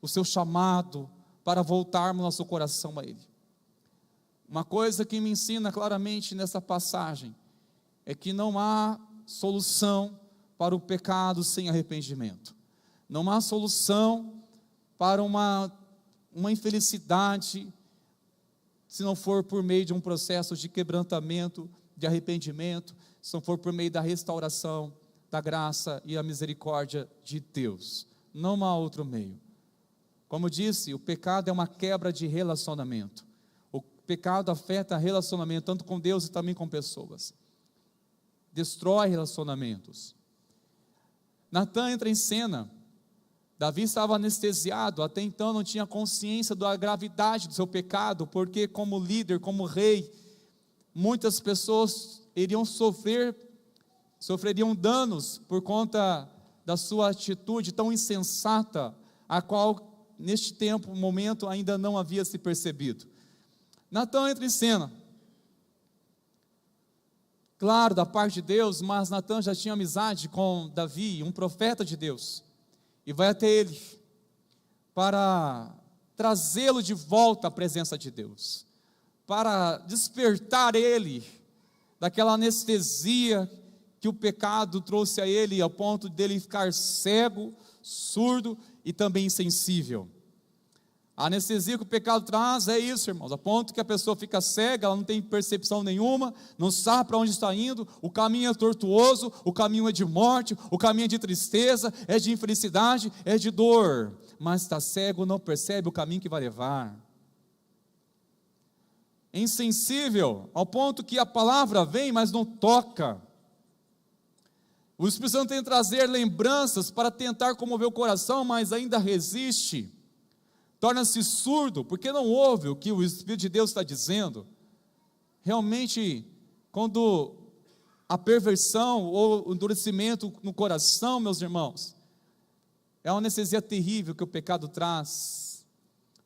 o seu chamado para voltarmos nosso coração a Ele. Uma coisa que me ensina claramente nessa passagem é que não há solução para o pecado sem arrependimento. Não há solução para uma infelicidade se não for por meio de um processo de quebrantamento, de arrependimento, se não for por meio da restauração, da graça e a misericórdia de Deus. Não há outro meio. Como eu disse, o pecado é uma quebra de relacionamento. O pecado afeta relacionamento, tanto com Deus e também com pessoas. Destrói relacionamentos. Natã entra em cena. Davi estava anestesiado, até então não tinha consciência da gravidade do seu pecado, porque como líder, como rei, muitas pessoas iriam sofreriam danos por conta da sua atitude tão insensata, a qual neste momento ainda não havia se percebido. Natã entra em cena. Claro, da parte de Deus, mas Natã já tinha amizade com Davi, um profeta de Deus, e vai até ele para trazê-lo de volta à presença de Deus, para despertar ele daquela anestesia que o pecado trouxe a ele, ao ponto dele ficar cego, surdo e também insensível. A anestesia que o pecado traz é isso, irmãos, a ponto que a pessoa fica cega, ela não tem percepção nenhuma, não sabe para onde está indo, o caminho é tortuoso, o caminho é de morte, o caminho é de tristeza, é de infelicidade, é de dor, mas está cego, não percebe o caminho que vai levar. É insensível, ao ponto que a palavra vem, mas não toca. O Espírito Santo tem que trazer lembranças para tentar comover o coração, mas ainda resiste. Torna-se surdo, porque não ouve o que o Espírito de Deus está dizendo. Realmente, quando a perversão ou o endurecimento no coração, meus irmãos, é uma anestesia terrível que o pecado traz.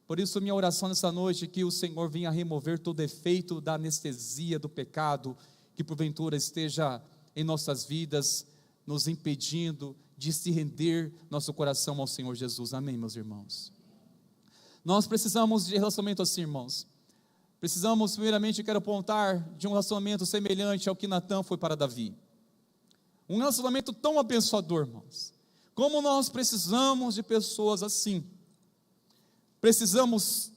Por isso minha oração nessa noite é que o Senhor venha remover todo efeito da anestesia do pecado, que porventura esteja em nossas vidas, nos impedindo de se render nosso coração ao Senhor Jesus. Amém, meus irmãos? Nós precisamos de relacionamento assim, irmãos. Precisamos, primeiramente, quero apontar de um relacionamento semelhante ao que Natã foi para Davi. Um relacionamento tão abençoador, irmãos. Como nós precisamos de pessoas assim. Precisamos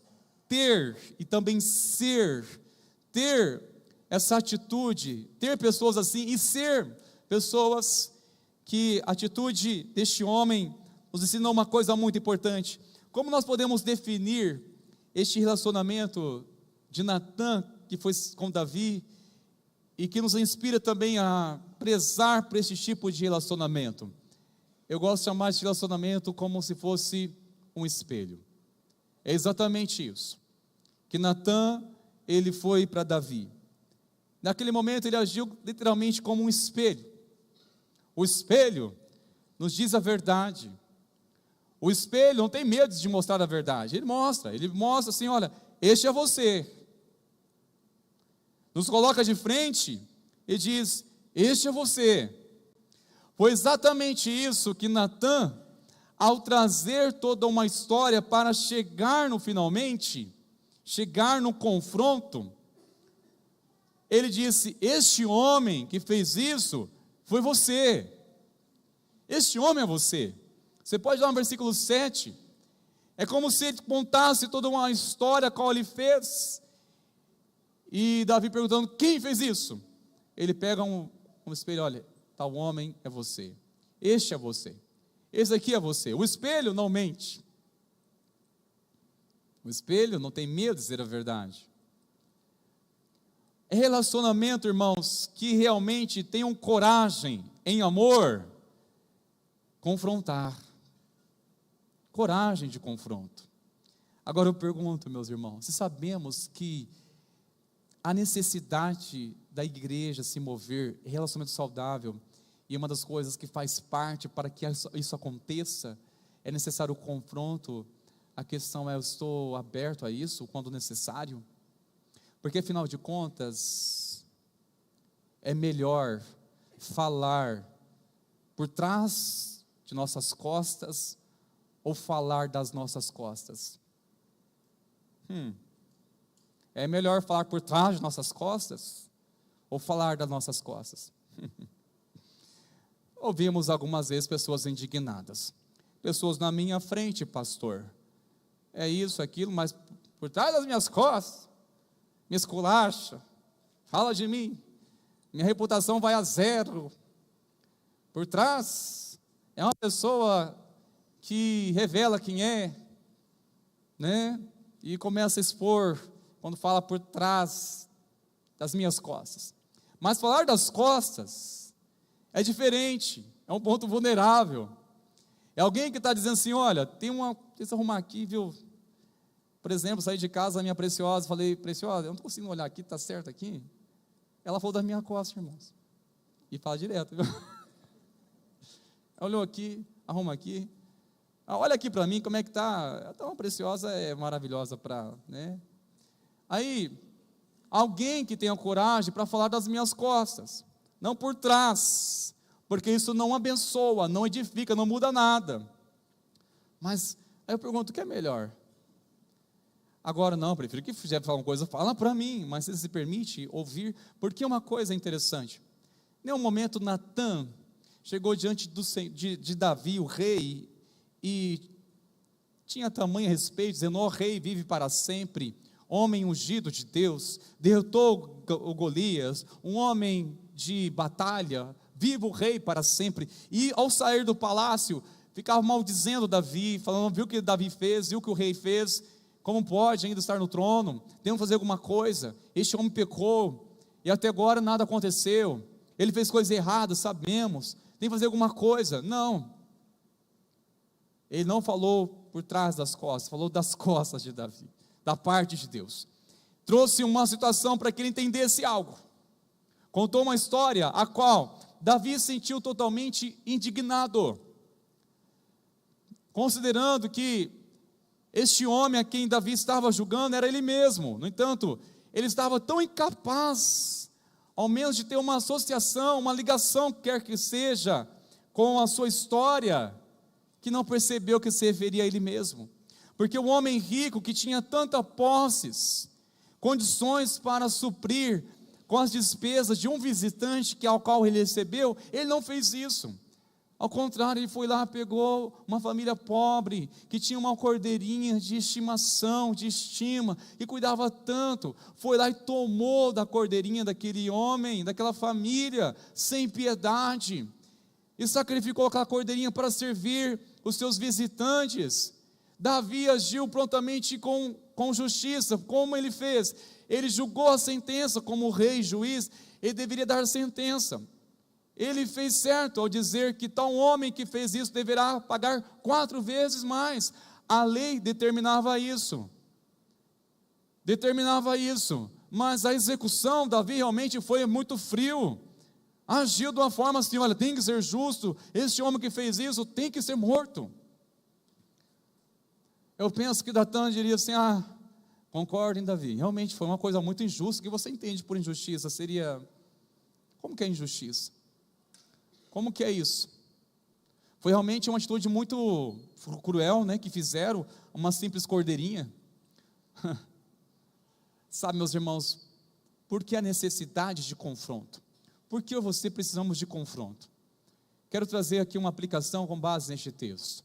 ter e também ter essa atitude, ter pessoas assim e ser pessoas que a atitude deste homem nos ensina uma coisa muito importante. Como nós podemos definir este relacionamento de Natã, que foi com Davi, e que nos inspira também a prezar por este tipo de relacionamento? Eu gosto de chamar esse relacionamento como se fosse um espelho. É exatamente isso, que Natã, ele foi para Davi. Naquele momento ele agiu literalmente como um espelho. O espelho nos diz a verdade. O espelho não tem medo de mostrar a verdade, ele mostra assim, olha, este é você. Nos coloca de frente e diz, este é você. Foi exatamente isso que Natã, ao trazer toda uma história para chegar no confronto, ele disse, este homem que fez isso, foi você. Este homem é você. Você pode dar um versículo 7, é como se ele contasse toda uma história qual ele fez, e Davi perguntando, quem fez isso? Ele pega um espelho, olha, tal homem é você, este é você, Esse aqui é você. O espelho não mente. O espelho não tem medo de dizer a verdade. É relacionamento, irmãos, que realmente tenham coragem, em amor, confrontar. Coragem de confronto. Agora eu pergunto, meus irmãos, se sabemos que a necessidade da igreja se mover, relacionamento saudável, e uma das coisas que faz parte para que isso aconteça, é necessário o confronto. A questão é, eu estou aberto a isso quando necessário? Porque afinal de contas, é melhor falar por trás de nossas costas, ou falar das nossas costas? É melhor falar por trás de nossas costas, ou falar das nossas costas? Ouvimos algumas vezes pessoas indignadas, pessoas na minha frente, pastor, é isso, aquilo, mas por trás das minhas costas, me esculacha, fala de mim, minha reputação vai a zero. Por trás é uma pessoa que revela quem é, né? E começa a expor quando fala por trás das minhas costas. Mas falar das costas é diferente, é um ponto vulnerável. É alguém que está dizendo assim, olha, deixa eu arrumar aqui, viu? Por exemplo, saí de casa, a minha Preciosa, falei, Preciosa, eu não estou conseguindo olhar aqui, está certo aqui? Ela falou da minha costa, irmãos. E fala direto, viu? Olhou aqui, arruma aqui. Olha aqui para mim, como é que está? Então, a Preciosa é maravilhosa para, né? Aí, alguém que tenha coragem para falar das minhas costas, não por trás, porque isso não abençoa, não edifica, não muda nada. Mas, aí eu pergunto, o que é melhor? Agora não, prefiro que quiser falar uma coisa, fala para mim, mas você se permite ouvir, porque uma coisa interessante, em um momento Natã chegou diante de Davi, o rei, e tinha tamanho respeito, dizendo, ó rei, vive para sempre, homem ungido de Deus, derrotou o Golias, um homem de batalha, viva o rei para sempre. E ao sair do palácio, ficava maldizendo Davi, falando, viu o que Davi fez, viu o que o rei fez, como pode ainda estar no trono, temos que fazer alguma coisa, este homem pecou, e até agora nada aconteceu, ele fez coisas erradas, sabemos, tem que fazer alguma coisa. Não, ele não falou por trás das costas, falou das costas de Davi, da parte de Deus, trouxe uma situação para que ele entendesse algo, contou uma história, a qual Davi se sentiu totalmente indignado, considerando que este homem a quem Davi estava julgando era ele mesmo. No entanto, ele estava tão incapaz, ao menos de ter uma associação, uma ligação, quer que seja, com a sua história, que não percebeu que se referia a ele mesmo. Porque o homem rico, que tinha tantas posses, condições para suprir com as despesas de um visitante ao qual ele recebeu, ele não fez isso. Ao contrário, ele foi lá, pegou uma família pobre, que tinha uma cordeirinha de estimação, de estima, que cuidava tanto, foi lá e tomou da cordeirinha daquele homem, daquela família, sem piedade, e sacrificou aquela cordeirinha para servir os seus visitantes. Davi agiu prontamente com justiça. Como ele fez? Ele julgou a sentença, como rei, juiz, ele deveria dar sentença. Ele fez certo ao dizer que tal homem que fez isso deverá pagar 4 vezes mais. A lei determinava isso, mas a execução, Davi realmente foi muito frio, agiu de uma forma assim, olha, tem que ser justo, este homem que fez isso tem que ser morto. Eu penso que Natã diria assim, concordem, Davi, realmente foi uma coisa muito injusta. O que você entende por injustiça? Seria, como que é injustiça? Como que é isso? Foi realmente uma atitude muito cruel, né, que fizeram, uma simples cordeirinha. Sabe, meus irmãos, por que a necessidade de confronto? Por que eu e você precisamos de confronto? Quero trazer aqui uma aplicação com base neste texto.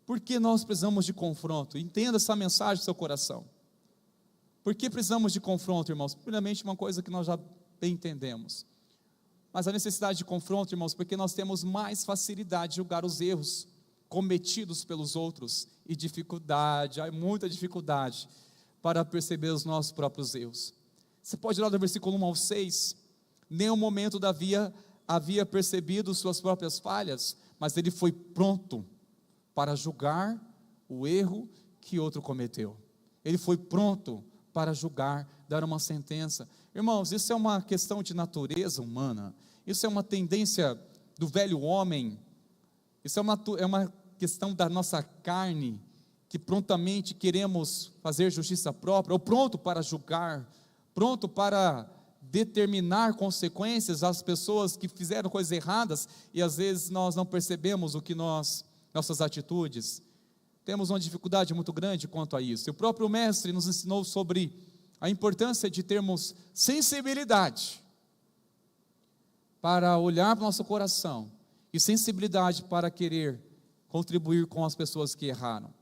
Por que nós precisamos de confronto? Entenda essa mensagem no seu coração. Por que precisamos de confronto, irmãos? Primeiramente, uma coisa que nós já bem entendemos. Mas a necessidade de confronto, irmãos, porque nós temos mais facilidade de julgar os erros. cometidos pelos outros e dificuldade, há muita dificuldade para perceber os nossos próprios erros. Você pode ir lá do versículo 1 ao 6, nenhum momento Davi havia percebido suas próprias falhas, mas ele foi pronto para julgar o erro que outro cometeu. Ele foi pronto para julgar, dar uma sentença. Irmãos, isso é uma questão de natureza humana, isso é uma tendência do velho homem, isso é uma questão da nossa carne, que prontamente queremos fazer justiça própria, ou pronto para julgar, pronto para determinar consequências às pessoas que fizeram coisas erradas, e às vezes nós não percebemos nossas atitudes. Temos uma dificuldade muito grande quanto a isso. E o próprio mestre nos ensinou sobre a importância de termos sensibilidade para olhar para o nosso coração, e sensibilidade para querer contribuir com as pessoas que erraram.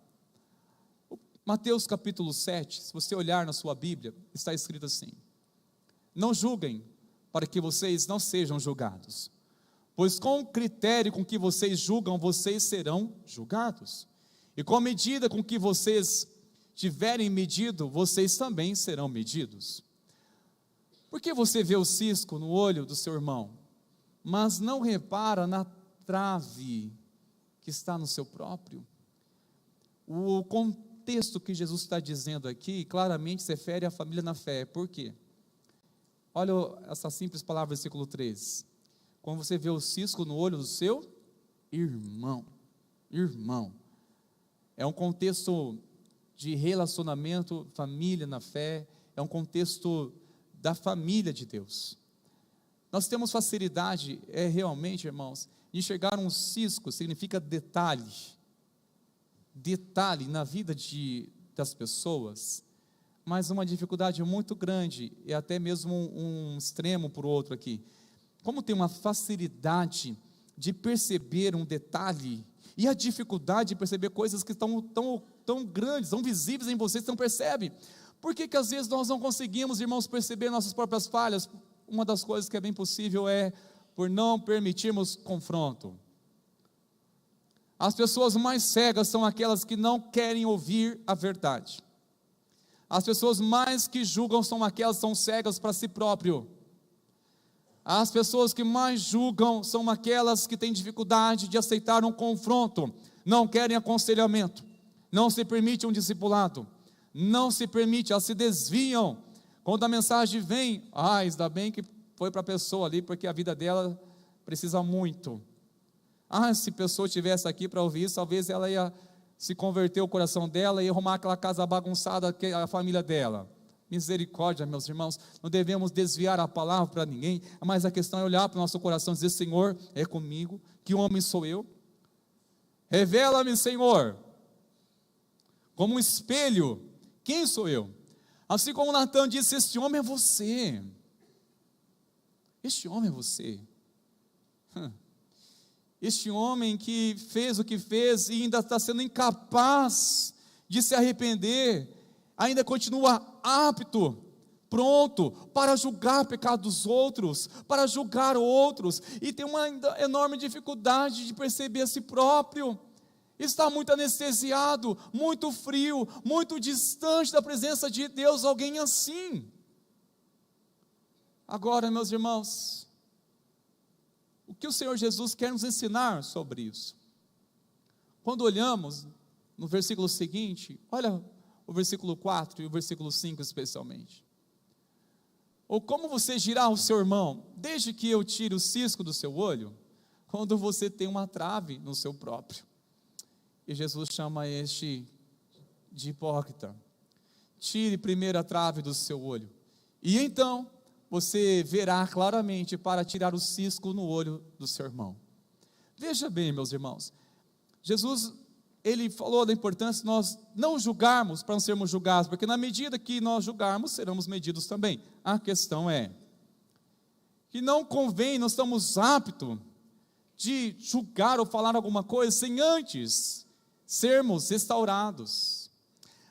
Mateus capítulo 7, se você olhar na sua Bíblia, está escrito assim: não julguem, para que vocês não sejam julgados, pois com o critério com que vocês julgam, vocês serão julgados, e com a medida com que vocês tiverem medido, vocês também serão medidos. Por que você vê o cisco no olho do seu irmão, mas não repara na trave que está no seu próprio? O contexto que Jesus está dizendo aqui, claramente se refere à família na fé. Por quê? Olha essa simples palavra, versículo 3. Quando você vê o cisco no olho do seu irmão, é um contexto de relacionamento, família na fé, é um contexto da família de Deus. Nós temos facilidade, realmente, irmãos, de enxergar um cisco, significa detalhe na vida das pessoas, mas uma dificuldade muito grande, e até mesmo um extremo por outro aqui. Como tem uma facilidade de perceber um detalhe, e a dificuldade de perceber coisas que estão tão grandes, tão visíveis em vocês, não percebe. Por que às vezes nós não conseguimos, irmãos, perceber nossas próprias falhas? Uma das coisas que é bem possível é por não permitirmos confronto. As pessoas mais cegas são aquelas que não querem ouvir a verdade. As pessoas mais que julgam são aquelas que são cegas para si próprio. As pessoas que mais julgam são aquelas que têm dificuldade de aceitar um confronto, não querem aconselhamento, não se permite um discipulado, não se permite, elas se desviam. Quando a mensagem vem, ainda bem que foi para a pessoa ali, porque a vida dela precisa muito. Se a pessoa estivesse aqui para ouvir isso, talvez ela ia se converter o coração dela e arrumar aquela casa bagunçada que é a família dela. Misericórdia, meus irmãos, não devemos desviar a palavra para ninguém, mas a questão é olhar para o nosso coração e dizer: Senhor, é comigo, que homem sou eu? Revela-me, Senhor, como um espelho, quem sou eu? Assim como Natan disse: este homem é você, este homem é você, este homem que fez o que fez e ainda está sendo incapaz de se arrepender, ainda continua apto, pronto para julgar o pecado dos outros, para julgar outros, e tem uma enorme dificuldade de perceber a si próprio, está muito anestesiado, muito frio, muito distante da presença de Deus. Alguém assim. Agora, meus irmãos, o que o Senhor Jesus quer nos ensinar sobre isso? Quando olhamos no versículo seguinte, olha o versículo 4 e o versículo 5 especialmente. Ou como você dirá ao seu irmão: desde que eu tire o cisco do seu olho, quando você tem uma trave no seu próprio? E Jesus chama este de hipócrita. Tire primeiro a trave do seu olho, e então você verá claramente para tirar o cisco no olho do seu irmão. Veja bem, meus irmãos, Jesus, ele falou da importância de nós não julgarmos para não sermos julgados, porque na medida que nós julgarmos, seremos medidos também. A questão é que não convém, nós estamos aptos de julgar ou falar alguma coisa sem antes sermos restaurados.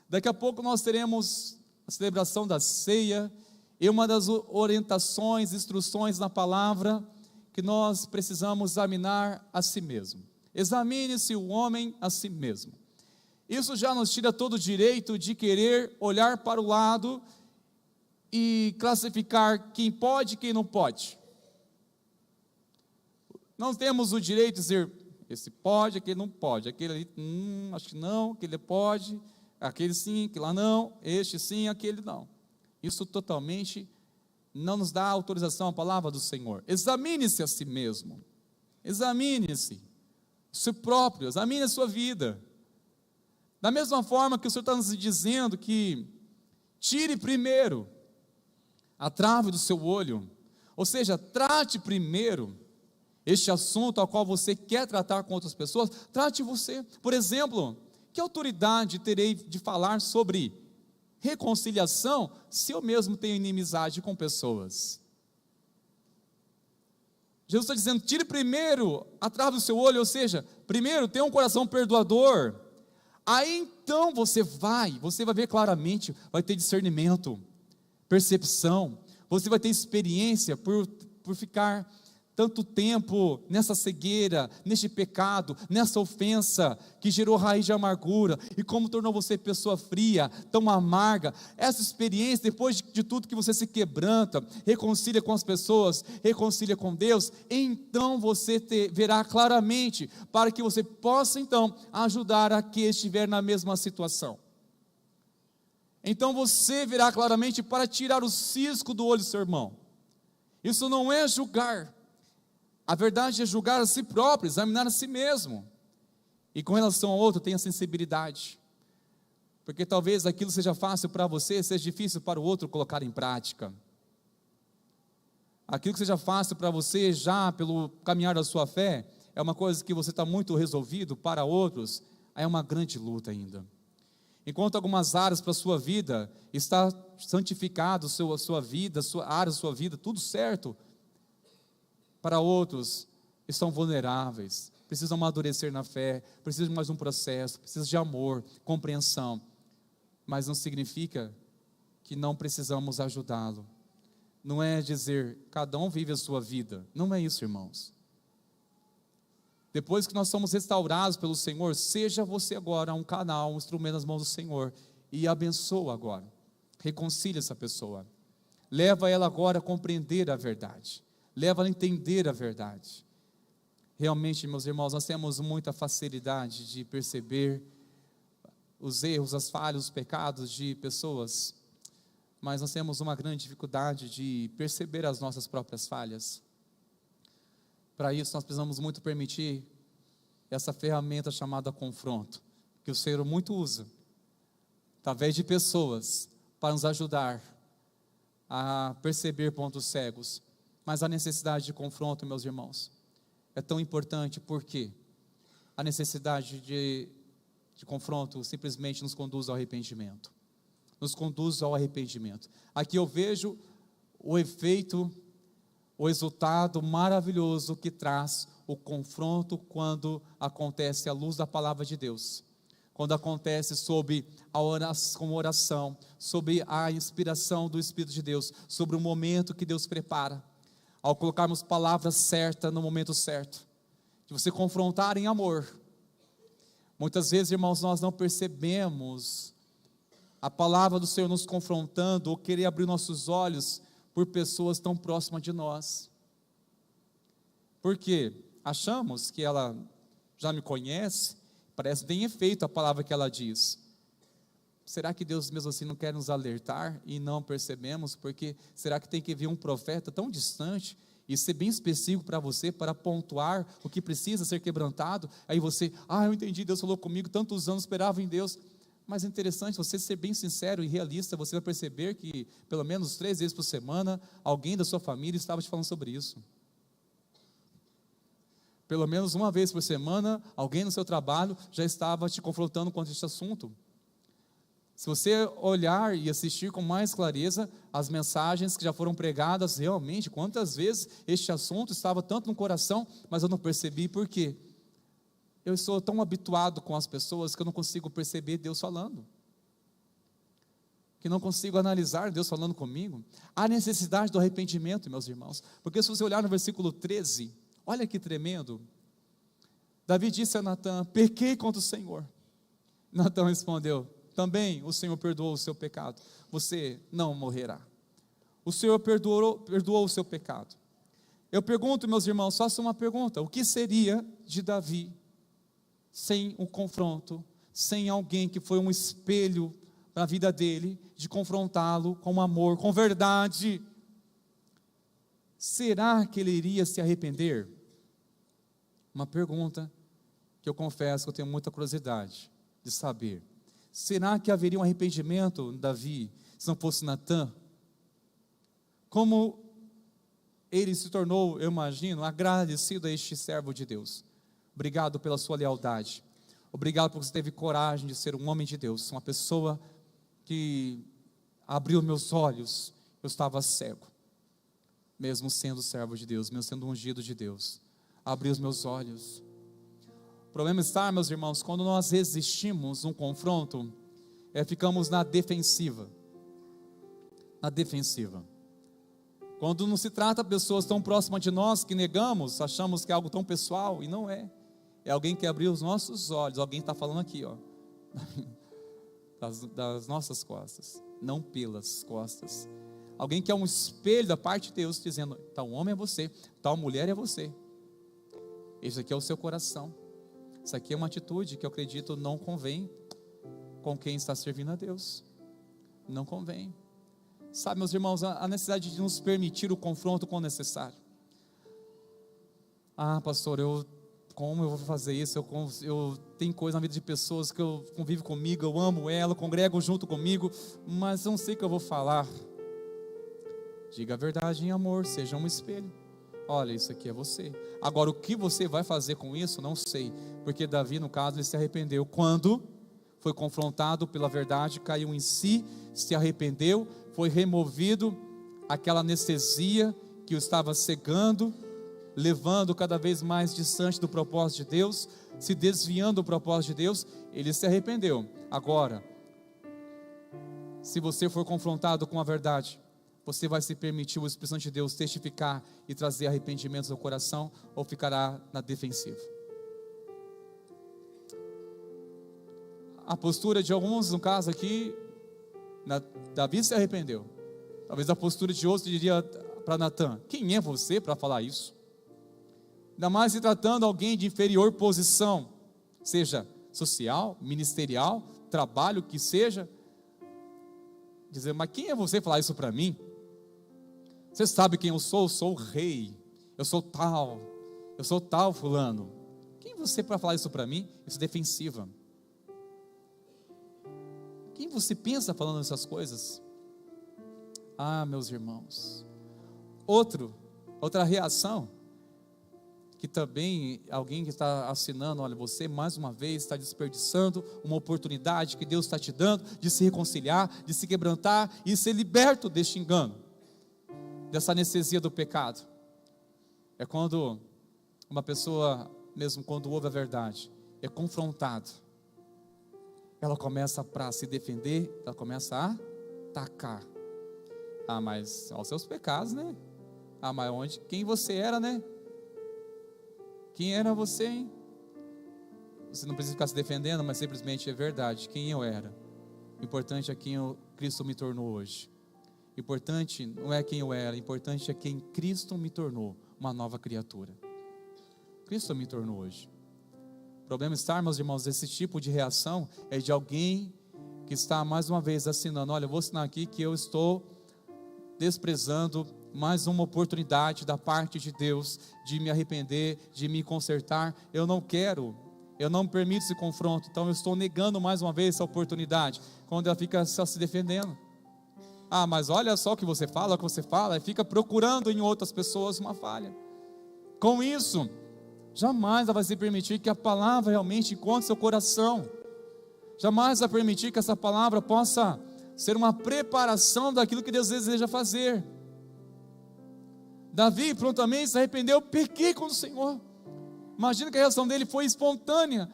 Daqui a pouco nós teremos a celebração da ceia, e uma das orientações, instruções na palavra, que nós precisamos examinar a si mesmo. Examine-se o homem a si mesmo. Isso já nos tira todo o direito de querer olhar para o lado e classificar quem pode e quem não pode. Não temos o direito de dizer, esse pode, aquele não pode, aquele ali, acho que não, aquele pode, aquele sim, aquele lá não, este sim, aquele não. Isso totalmente não nos dá autorização à palavra do Senhor. Examine-se a si mesmo, examine-se, si próprio, examine a sua vida. Da mesma forma que o Senhor está nos dizendo que tire primeiro a trave do seu olho, ou seja, trate primeiro este assunto ao qual você quer tratar com outras pessoas, trate você. Por exemplo, que autoridade terei de falar sobre reconciliação se eu mesmo tenho inimizade com pessoas? Jesus está dizendo, tire primeiro a trave do seu olho, ou seja, primeiro tenha um coração perdoador, aí então você vai ver claramente, vai ter discernimento, percepção, você vai ter experiência por ficar tanto tempo nessa cegueira, neste pecado, nessa ofensa, que gerou raiz de amargura, e como tornou você pessoa fria, tão amarga. Essa experiência, depois de tudo que você se quebranta, reconcilia com as pessoas, reconcilia com Deus, então você verá claramente, para que você possa então ajudar a quem estiver na mesma situação. Então você verá claramente para tirar o cisco do olho do seu irmão. Isso não é julgar. A verdade é julgar a si próprio, examinar a si mesmo. E com relação ao outro, tenha sensibilidade. Porque talvez aquilo seja fácil para você, seja difícil para o outro colocar em prática. Aquilo que seja fácil para você, já pelo caminhar da sua fé, é uma coisa que você está muito resolvido, para outros, é uma grande luta ainda. Enquanto algumas áreas para a sua vida, está santificado a sua vida, a área da sua vida, tudo certo, para outros, estão vulneráveis, precisam amadurecer na fé, precisam de mais um processo, precisam de amor, compreensão, mas não significa que não precisamos ajudá-lo. Não é dizer, cada um vive a sua vida, não é isso, irmãos. Depois que nós somos restaurados pelo Senhor, seja você agora um canal, um instrumento nas mãos do Senhor, e abençoa agora, reconcilia essa pessoa, leva ela agora a compreender a verdade, leva a entender a verdade. Realmente, meus irmãos, nós temos muita facilidade de perceber os erros, as falhas, os pecados de pessoas, mas nós temos uma grande dificuldade de perceber as nossas próprias falhas. Para isso, nós precisamos muito permitir essa ferramenta chamada confronto, que o Senhor muito usa, através de pessoas, para nos ajudar a perceber pontos cegos. Mas a necessidade de confronto, meus irmãos, é tão importante, porque a necessidade de confronto simplesmente nos conduz ao arrependimento. Nos conduz ao arrependimento. Aqui eu vejo o efeito, o resultado maravilhoso que traz o confronto quando acontece à luz da palavra de Deus. Quando acontece sob a oração, sob a inspiração do Espírito de Deus, sobre o momento que Deus prepara. Ao colocarmos palavras certas no momento certo, de você confrontar em amor. Muitas vezes, irmãos, nós não percebemos a palavra do Senhor nos confrontando, ou querer abrir nossos olhos por pessoas tão próximas de nós. Porque achamos que ela já me conhece, parece bem efeito a palavra que ela diz. Será que Deus mesmo assim não quer nos alertar e não percebemos? Porque será que tem que vir um profeta tão distante e ser bem específico para você, para pontuar o que precisa ser quebrantado? Aí você, eu entendi, Deus falou comigo, tantos anos esperava em Deus. Mas é interessante, você ser bem sincero e realista, você vai perceber que pelo menos 3 vezes por semana, alguém da sua família estava te falando sobre isso. Pelo menos uma vez por semana, alguém no seu trabalho já estava te confrontando quanto a este assunto. Se você olhar e assistir com mais clareza as mensagens que já foram pregadas, realmente, quantas vezes este assunto estava tanto no coração, mas eu não percebi. Por quê? Eu estou tão habituado com as pessoas que eu não consigo perceber Deus falando, que não consigo analisar Deus falando comigo. Há necessidade do arrependimento, meus irmãos, porque se você olhar no versículo 13, olha que tremendo, Davi disse a Natã: pequei contra o Senhor. Natã respondeu: também o Senhor perdoou o seu pecado, você não morrerá. O Senhor perdoou o seu pecado. Eu pergunto, meus irmãos, faço uma pergunta: o que seria de Davi sem um confronto, sem alguém que foi um espelho para a vida dele, de confrontá-lo com amor, com verdade? Será que ele iria se arrepender? Uma pergunta que eu confesso que eu tenho muita curiosidade de saber. Será que haveria um arrependimento em Davi se não fosse Natã? Como ele se tornou, eu imagino, agradecido a este servo de Deus. Obrigado pela sua lealdade. Obrigado porque você teve coragem de ser um homem de Deus, uma pessoa que abriu meus olhos. Eu estava cego, mesmo sendo servo de Deus, mesmo sendo ungido de Deus. Abriu os meus olhos. O problema está, meus irmãos, quando nós resistimos um confronto, ficamos na defensiva. Na defensiva. Quando não se trata de pessoas tão próximas de nós que negamos, achamos que é algo tão pessoal, e não é. É alguém que abriu os nossos olhos. Alguém está falando aqui, ó, das nossas costas, não pelas costas. Alguém que é um espelho da parte de Deus, dizendo: tal homem é você, tal mulher é você. Isso aqui é o seu coração. Isso aqui é uma atitude que eu acredito não convém com quem está servindo a Deus. Não convém. Sabe, meus irmãos, a necessidade de nos permitir o confronto quando necessário. Ah, pastor, como eu vou fazer isso? Eu tenho coisa na vida de pessoas que eu convivo comigo, eu amo ela, congrego junto comigo, mas eu não sei o que eu vou falar. Diga a verdade em amor, seja um espelho. Olha, isso aqui é você. Agora, o que você vai fazer com isso, não sei. Porque Davi, no caso, ele se arrependeu quando foi confrontado pela verdade, caiu em si, se arrependeu, foi removido aquela anestesia que o estava cegando, levando cada vez mais distante do propósito de Deus, se desviando do propósito de Deus. Ele se arrependeu. Agora, se você for confrontado com a verdade, você vai se permitir o Espírito Santo de Deus testificar e trazer arrependimento ao seu coração, ou ficará na defensiva? A postura de alguns, no caso aqui, Davi se arrependeu. Talvez a postura de outros diria para Natã: quem é você para falar isso? Ainda mais se tratando de alguém de inferior posição, seja social, ministerial, trabalho, que seja. Dizer: mas quem é você falar isso para mim? Você sabe quem eu sou o rei, eu sou tal fulano. Quem é você para falar isso para mim? Isso é defensiva. Quem você pensa falando essas coisas? Ah, meus irmãos, outra reação, que também alguém que está assinando: olha, você mais uma vez está desperdiçando uma oportunidade que Deus está te dando de se reconciliar, de se quebrantar e ser liberto deste engano, dessa anestesia do pecado. É quando uma pessoa, mesmo quando ouve a verdade, é confrontado, ela começa para se defender, ela começa a atacar. Ah, mas aos seus pecados, né? Ah, mas quem você era, né? Quem era você, hein? Você não precisa ficar se defendendo, mas simplesmente é verdade, quem eu era. O importante é quem Cristo me tornou hoje. O importante não é quem eu era, o importante é quem Cristo me tornou, uma nova criatura. Cristo me tornou hoje. O problema está, meus irmãos, esse tipo de reação é de alguém que está mais uma vez assinando: olha, eu vou assinar aqui que eu estou desprezando mais uma oportunidade da parte de Deus de me arrepender, de me consertar. Eu não me permito esse confronto, então eu estou negando mais uma vez essa oportunidade. Quando ela fica só se defendendo: ah, mas olha só o que você fala, e fica procurando em outras pessoas uma falha. Com isso, jamais ela vai se permitir que a palavra realmente encontre seu coração. Jamais vai permitir que essa palavra possa ser uma preparação daquilo que Deus deseja fazer. Davi prontamente se arrependeu: pequei com o Senhor. Imagina que a reação dele foi espontânea: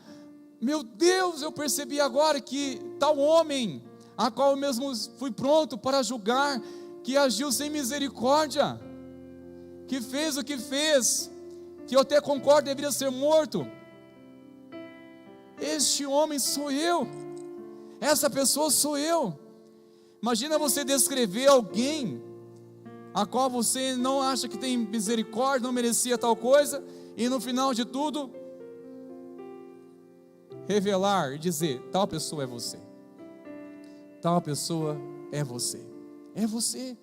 meu Deus, eu percebi agora que tal homem, a qual eu mesmo fui pronto para julgar, que agiu sem misericórdia, que fez o que fez, que eu até concordo deveria ser morto, Este homem sou eu, essa pessoa sou eu. Imagina você descrever alguém a qual você não acha que tem misericórdia, não merecia tal coisa, e no final de tudo revelar e dizer: tal pessoa é você, tal pessoa é você, é você.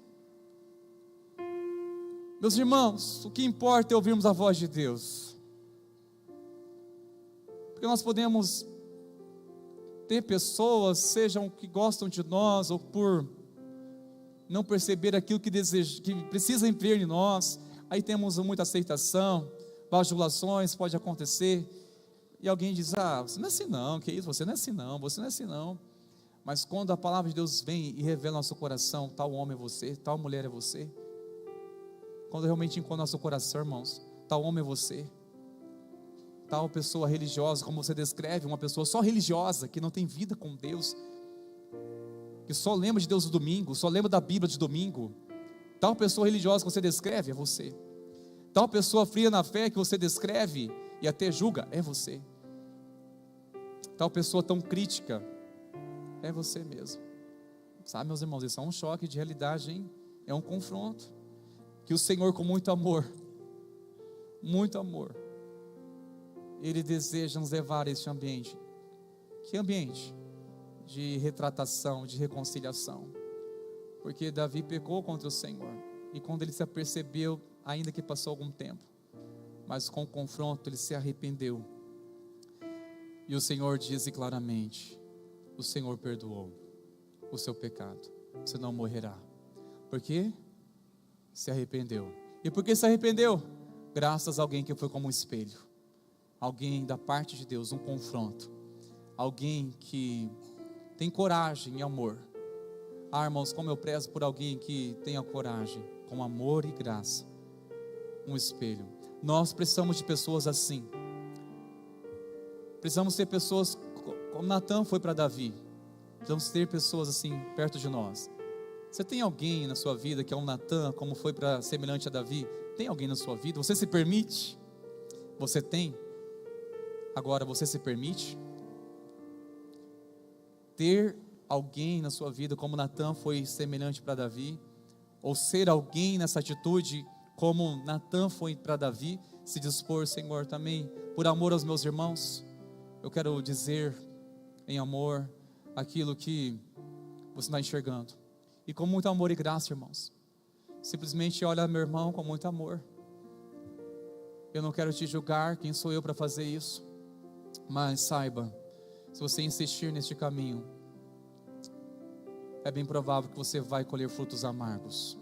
Meus irmãos, o que importa é ouvirmos a voz de Deus, porque nós podemos ter pessoas, sejam que gostam de nós, ou por não perceber aquilo que precisam ver em nós, aí temos muita aceitação, bajulações, pode acontecer, e alguém diz: você não é assim não, que isso, você não é assim não, você não é assim não. Mas quando a palavra de Deus vem e revela no nosso coração, tal homem é você, tal mulher é você, quando realmente encontra no nosso coração, irmãos, tal homem é você, tal pessoa religiosa, como você descreve, uma pessoa só religiosa, que não tem vida com Deus, que só lembra de Deus no domingo, só lembra da Bíblia de domingo, tal pessoa religiosa que você descreve, é você. Tal pessoa fria na fé que você descreve e até julga, é você. Tal pessoa tão crítica, é você mesmo. Sabe, meus irmãos, isso é um choque de realidade, hein? É um confronto, que o Senhor, com muito amor, Ele deseja nos levar a este ambiente. Que ambiente? De retratação, de reconciliação. Porque Davi pecou contra o Senhor, e quando ele se apercebeu, ainda que passou algum tempo, mas com o confronto ele se arrependeu, e o Senhor diz claramente: o Senhor perdoou o seu pecado, você não morrerá. Por quê? Se arrependeu. E por que se arrependeu? Graças a alguém que foi como um espelho, alguém da parte de Deus, um confronto, alguém que tem coragem e amor. Irmãos, como eu prezo por alguém que tenha coragem, com amor e graça, um espelho. Nós precisamos de pessoas assim. Precisamos ter pessoas como Natan foi para Davi. Precisamos ter pessoas assim perto de nós. Você tem alguém na sua vida que é um Natan, como foi para semelhante a Davi? Tem alguém na sua vida? Você se permite? Você tem? Agora, você se permite ter alguém na sua vida como Natan foi semelhante para Davi? Ou ser alguém nessa atitude como Natan foi para Davi? Se dispor, Senhor, também por amor aos meus irmãos, eu quero dizer em amor aquilo que você está enxergando, e com muito amor e graça, irmãos, simplesmente olha meu irmão com muito amor. Eu não quero te julgar, quem sou eu para fazer isso? Mas saiba, se você insistir neste caminho, é bem provável que você vai colher frutos amargos.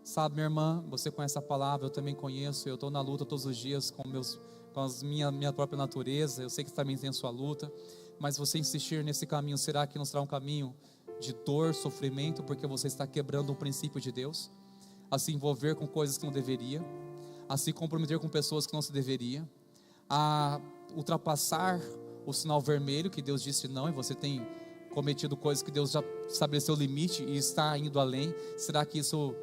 Sabe, minha irmã, você conhece a palavra, eu também conheço. Eu estou na luta todos os dias com a minha própria natureza. Eu sei que também tem a sua luta, mas você insistir nesse caminho, será que não será um caminho de dor, sofrimento, porque você está quebrando um princípio de Deus, a se envolver com coisas que não deveria, a se comprometer com pessoas que não se deveria, a ultrapassar o sinal vermelho que Deus disse não, e você tem cometido coisas que Deus já estabeleceu o limite e está indo além? Será que isso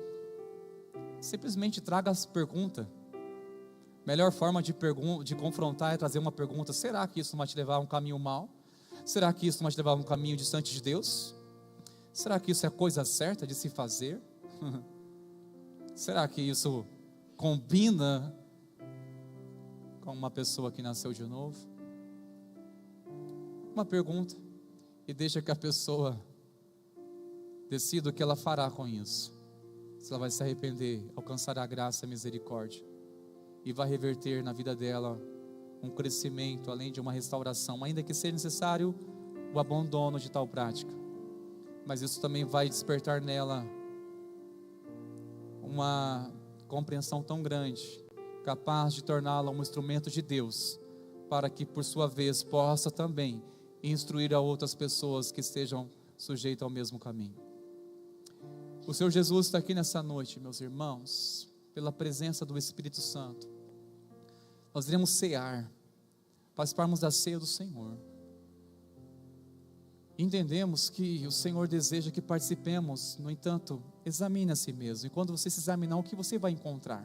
simplesmente traga as perguntas? Melhor forma de confrontar é trazer uma pergunta: será que isso vai te levar a um caminho mau? Será que isso vai te levar a um caminho distante de Deus? Será que isso é a coisa certa de se fazer? Será que isso combina com uma pessoa que nasceu de novo? Uma pergunta, e deixa que a pessoa decida o que ela fará com isso. Se ela vai se arrepender, alcançará a graça e a misericórdia, e vai reverter na vida dela um crescimento, além de uma restauração, ainda que seja necessário o abandono de tal prática, mas isso também vai despertar nela uma compreensão tão grande, capaz de torná-la um instrumento de Deus, para que por sua vez possa também instruir a outras pessoas que estejam sujeitas ao mesmo caminho. O Senhor Jesus está aqui nessa noite, meus irmãos, pela presença do Espírito Santo. Nós iremos cear, participarmos da ceia do Senhor. Entendemos que o Senhor deseja que participemos. No entanto, examine a si mesmo, e quando você se examinar, o que você vai encontrar?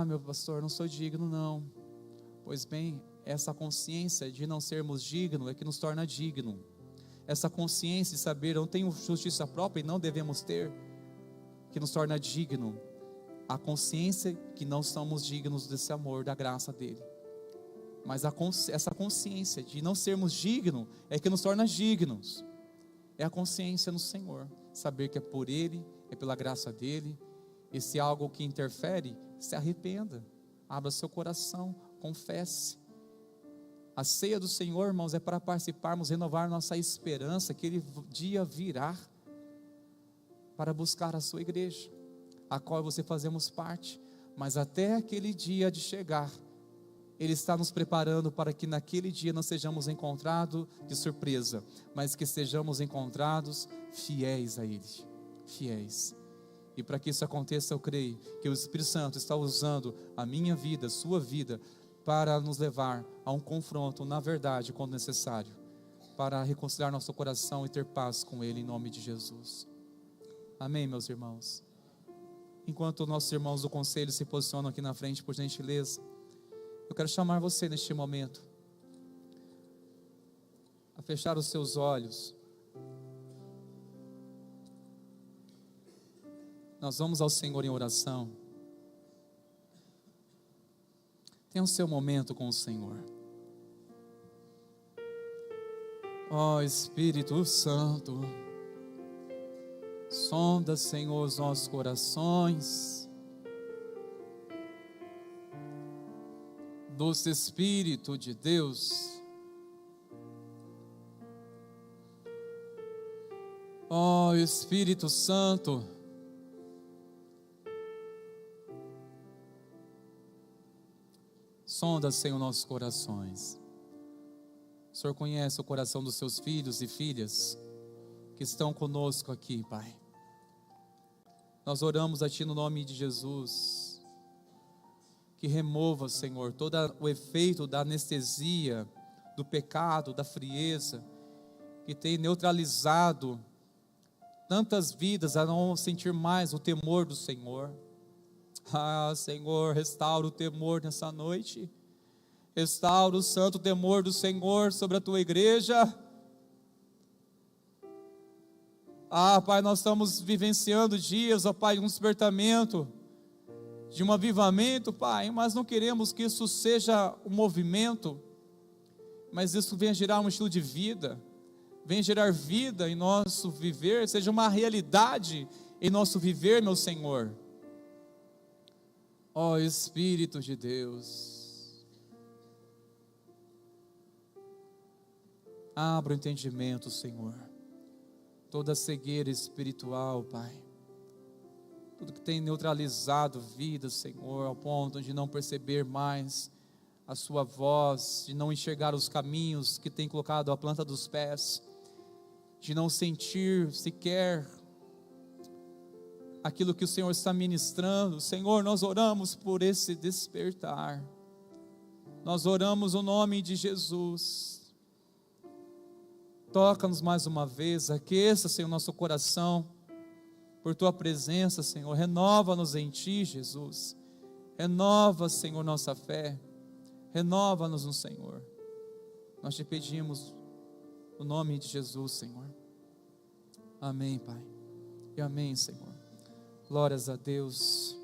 Meu pastor, não sou digno não. Pois bem, essa consciência de não sermos dignos é que nos torna digno. Essa consciência de saber, eu não tenho justiça própria e não devemos ter, que nos torna digno. A consciência que não somos dignos desse amor, da graça dele. Mas essa consciência de não sermos dignos é que nos torna dignos. É a consciência no Senhor, saber que é por Ele, é pela graça dEle. E se há algo que interfere, se arrependa, abra seu coração, confesse. A ceia do Senhor, irmãos, é para participarmos, renovar nossa esperança, que aquele dia virá, para buscar a sua igreja, a qual você fazemos parte. Mas até aquele dia de chegar, Ele está nos preparando para que naquele dia não sejamos encontrados de surpresa, mas que sejamos encontrados fiéis a Ele, fiéis. E para que isso aconteça, eu creio que o Espírito Santo está usando a minha vida, a sua vida, para nos levar a um confronto, na verdade, quando necessário, para reconciliar nosso coração e ter paz com Ele, em nome de Jesus. Amém, meus irmãos? Enquanto nossos irmãos do conselho se posicionam aqui na frente, por gentileza, eu quero chamar você neste momento a fechar os seus olhos. Nós vamos ao Senhor em oração. Tenha o seu momento com o Senhor. Ó Espírito Santo, sonda, Senhor, os nossos corações. Doce Espírito de Deus, ó Espírito Santo, sonda, Senhor, nossos corações. O Senhor conhece o coração dos seus filhos e filhas que estão conosco aqui, Pai. Nós oramos a Ti no nome de Jesus, que remova, Senhor, todo o efeito da anestesia, do pecado, da frieza, que tem neutralizado tantas vidas a não sentir mais o temor do Senhor. Ah, Senhor, restaura o temor nessa noite, restaura o santo temor do Senhor sobre a Tua igreja. Ah, Pai, nós estamos vivenciando dias, ó Pai, um despertamento, de um avivamento, Pai, mas não queremos que isso seja um movimento, mas isso venha gerar um estilo de vida, venha gerar vida em nosso viver, seja uma realidade em nosso viver, meu Senhor. Ó Espírito de Deus, abra o entendimento, Senhor, toda cegueira espiritual, Pai, tudo que tem neutralizado vida, Senhor, ao ponto de não perceber mais a Sua voz, de não enxergar os caminhos que tem colocado à planta dos pés, de não sentir sequer aquilo que o Senhor está ministrando. Senhor, nós oramos por esse despertar, nós oramos o nome de Jesus. Toca-nos mais uma vez, aqueça, Senhor, nosso coração por Tua presença, Senhor. Renova-nos em Ti, Jesus. Renova, Senhor, nossa fé. Renova-nos no Senhor. Nós Te pedimos o nome de Jesus, Senhor. Amém, Pai. E amém, Senhor. Glórias a Deus.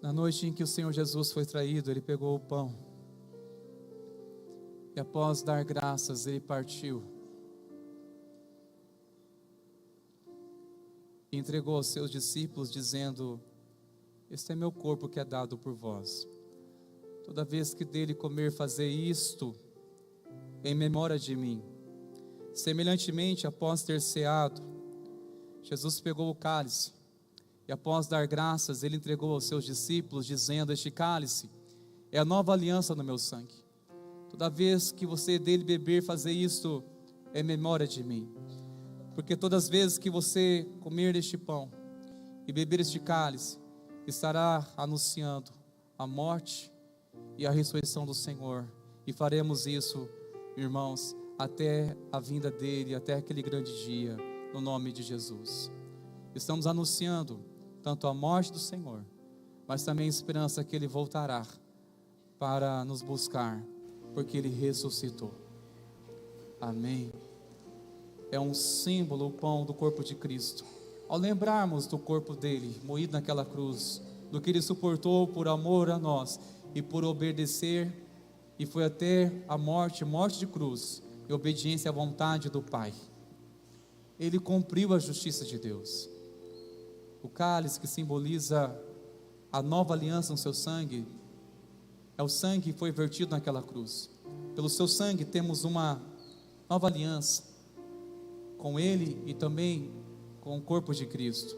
Na noite em que o Senhor Jesus foi traído, Ele pegou o pão. E após dar graças, Ele partiu. E entregou aos seus discípulos, dizendo: este é meu corpo que é dado por vós. Toda vez que dele comer, fazer isto em memória de mim. Semelhantemente, após ter ceado, Jesus pegou o cálice, e após dar graças, Ele entregou aos seus discípulos, dizendo: este cálice é a nova aliança no meu sangue. Toda vez que você dele beber, fazer isto em memória de mim. Porque todas as vezes que você comer este pão e beber este cálice, estará anunciando a morte e a ressurreição do Senhor. E faremos isso, irmãos, até a vinda dEle, até aquele grande dia, no nome de Jesus. Estamos anunciando tanto a morte do Senhor, mas também a esperança que Ele voltará para nos buscar, porque Ele ressuscitou. Amém. É um símbolo, o pão do corpo de Cristo. Ao lembrarmos do corpo dele, moído naquela cruz, do que Ele suportou por amor a nós e por obedecer, e foi até a morte de cruz, e obediência à vontade do Pai. Ele cumpriu a justiça de Deus. O cálice que simboliza a nova aliança no seu sangue, é o sangue que foi vertido naquela cruz. Pelo seu sangue temos uma nova aliança com Ele e também com o corpo de Cristo.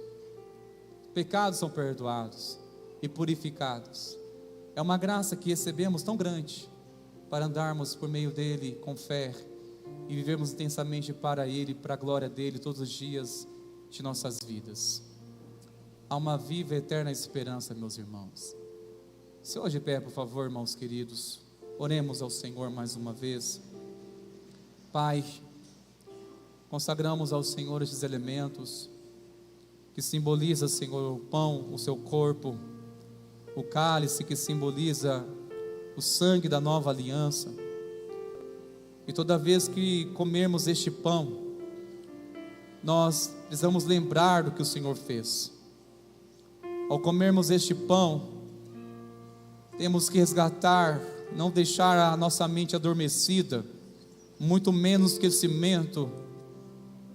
Pecados são perdoados e purificados. É uma graça que recebemos tão grande para andarmos por meio dele com fé e vivermos intensamente para Ele, para a glória dele todos os dias de nossas vidas. Há uma viva e eterna esperança, meus irmãos. Se hoje de pé, por favor, irmãos queridos, oremos ao Senhor mais uma vez. Pai, consagramos ao Senhor estes elementos que simboliza, Senhor, o pão, o seu corpo, o cálice que simboliza o sangue da nova aliança. E toda vez que comermos este pão, nós precisamos lembrar do que o Senhor fez. Ao comermos este pão, temos que resgatar, não deixar a nossa mente adormecida, muito menos esquecimento,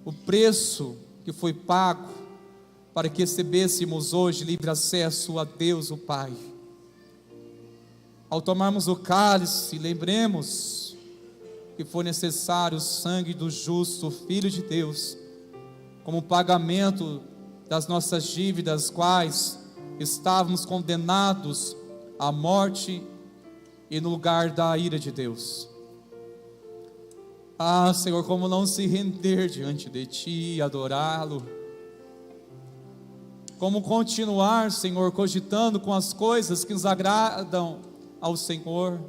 o preço que foi pago para que recebêssemos hoje livre acesso a Deus o Pai. Ao tomarmos o cálice, lembremos que foi necessário o sangue do justo Filho de Deus, como pagamento das nossas dívidas, quais estávamos condenados à morte e no lugar da ira de Deus. Ah, Senhor, como não se render diante de Ti, adorá-lo, como continuar, Senhor, cogitando com as coisas que nos agradam ao Senhor,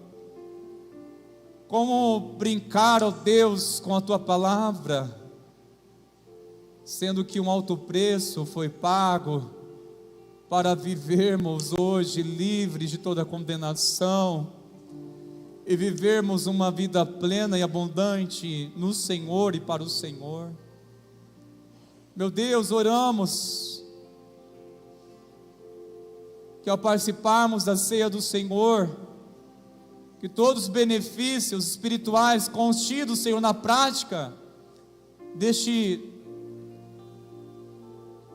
como brincar, ó Deus, com a Tua palavra, sendo que um alto preço foi pago para vivermos hoje livres de toda condenação e vivermos uma vida plena e abundante no Senhor e para o Senhor. Meu Deus, oramos que ao participarmos da ceia do Senhor, que todos os benefícios espirituais contidos, Senhor, na prática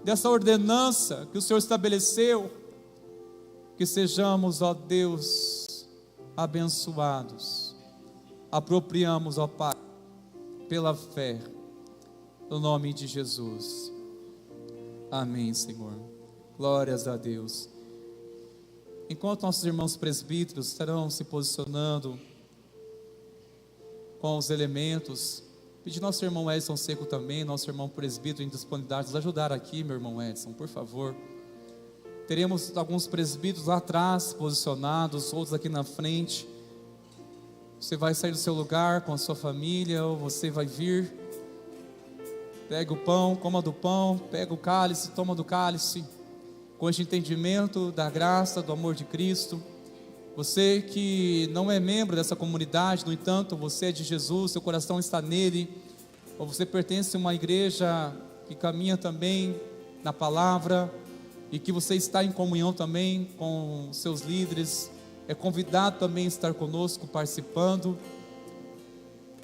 dessa ordenança que o Senhor estabeleceu, que sejamos, ó Deus, abençoados, apropriamos, ó Pai, pela fé, no nome de Jesus. Amém, Senhor. Glórias a Deus. Enquanto nossos irmãos presbíteros estarão se posicionando com os elementos, pedir nosso irmão Edson Seco também, nosso irmão presbítero em disponibilidade, nos ajudar aqui, meu irmão Edson, por favor. Teremos alguns presbíteros lá atrás posicionados, outros aqui na frente. Você vai sair do seu lugar com a sua família, ou você vai vir, pega o pão, coma do pão, pega o cálice, toma do cálice, com este entendimento da graça, do amor de Cristo. Você que não é membro dessa comunidade, no entanto, você é de Jesus, seu coração está nele, ou você pertence a uma igreja que caminha também na palavra, e que você está em comunhão também com seus líderes, é convidado também a estar conosco, participando.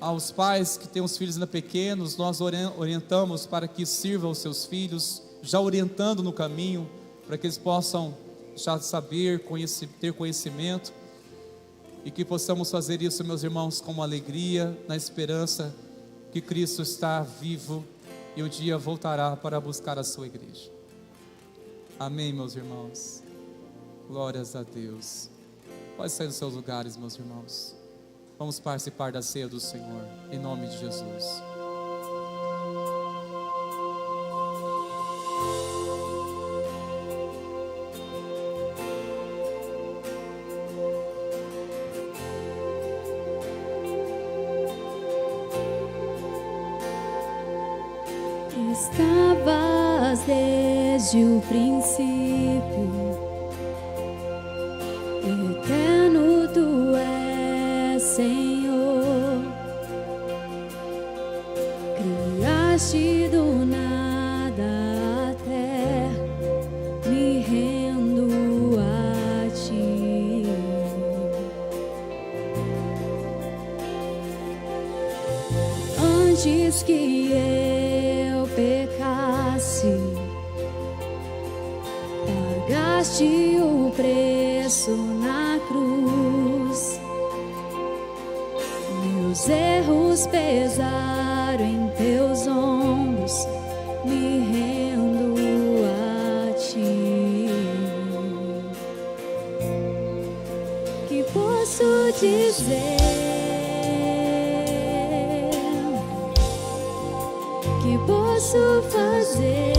Aos pais que têm os filhos ainda pequenos, nós orientamos para que sirvam os seus filhos, já orientando no caminho, para que eles possam já saber, ter conhecimento, e que possamos fazer isso, meus irmãos, com alegria, na esperança que Cristo está vivo e um dia voltará para buscar a sua igreja. Amém, meus irmãos. Glórias a Deus. Pode sair dos seus lugares, meus irmãos. Vamos participar da ceia do Senhor, em nome de Jesus. Estavas desde o princípio, eterno do antes que eu pecasse, pagaste o preço na cruz. Meus erros pesaram em teus ombros, me rendo a ti. Que posso dizer? Que posso fazer?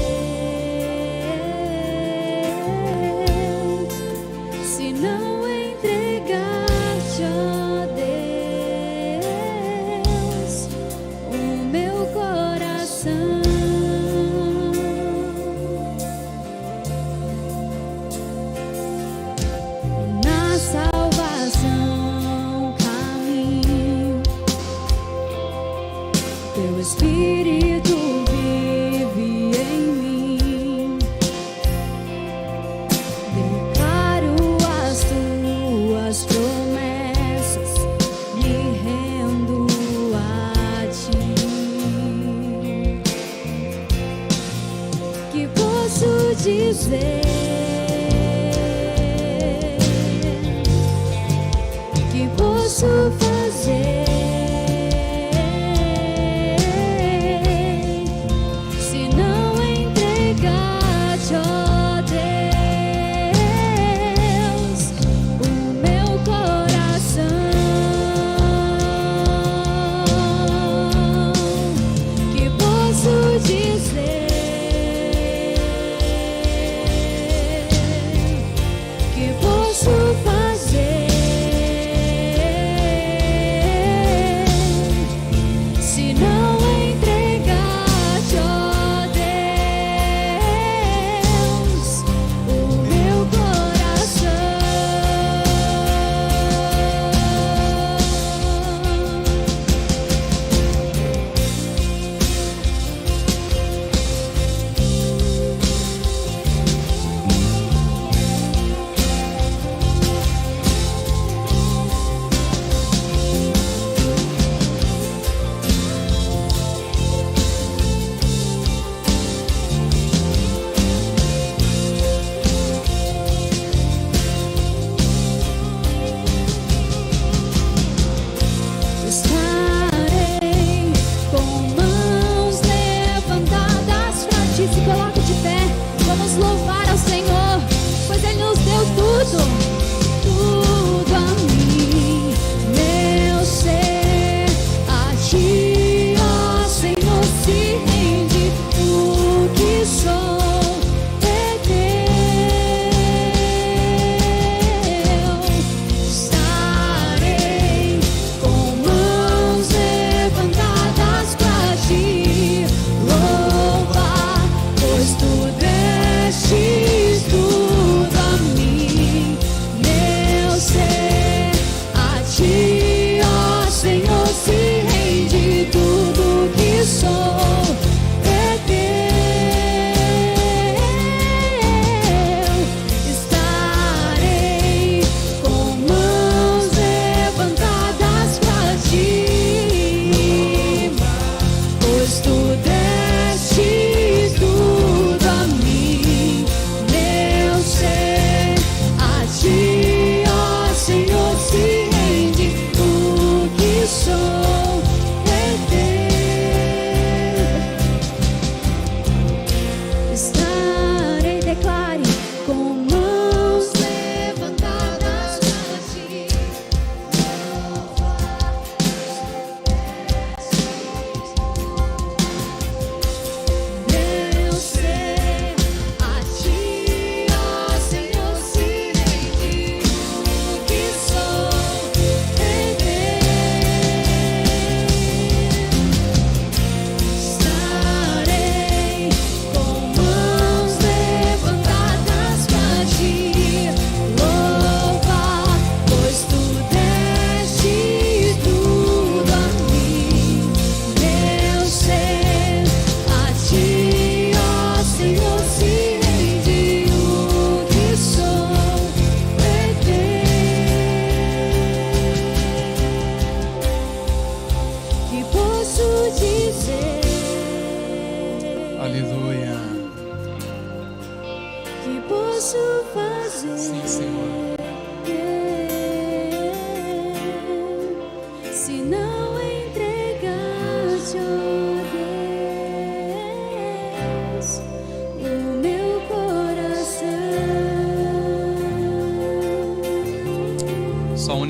Se não entregar-te, ó Deus, o meu coração. Na salvação caminho, teu Espírito vive em mim. Declaro as tuas promessas, me rendo a ti. Que posso dizer? Que posso fazer? Se não entregar-te, ó Deus, o meu coração. Que posso dizer? Que posso fazer?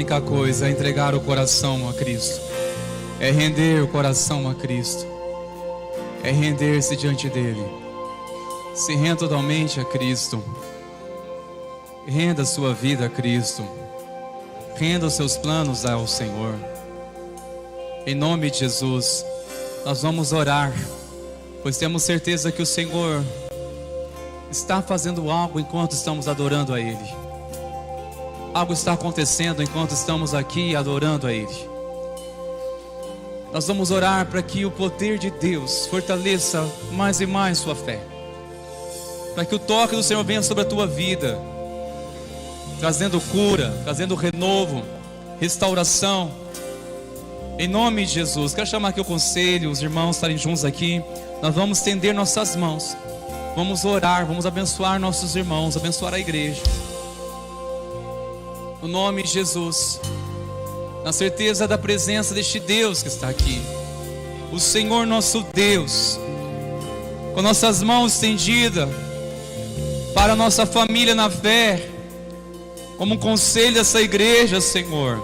única coisa é entregar o coração a Cristo, é render o coração a Cristo, é render-se diante dele. Se renda totalmente a Cristo, renda a sua vida a Cristo, renda os seus planos ao Senhor. Em nome de Jesus, nós vamos orar, pois temos certeza que o Senhor está fazendo algo enquanto estamos adorando a Ele. Algo está acontecendo enquanto estamos aqui adorando a Ele. Nós vamos orar para que o poder de Deus fortaleça mais e mais sua fé, para que o toque do Senhor venha sobre a tua vida, trazendo cura, trazendo renovo, restauração. Em nome de Jesus, quero chamar aqui o conselho, os irmãos estarem juntos aqui. Nós vamos estender nossas mãos, vamos orar, vamos abençoar nossos irmãos, abençoar a igreja. No nome de Jesus, na certeza da presença deste Deus que está aqui, o Senhor nosso Deus, com nossas mãos estendidas para a nossa família na fé, como um conselho dessa igreja, Senhor,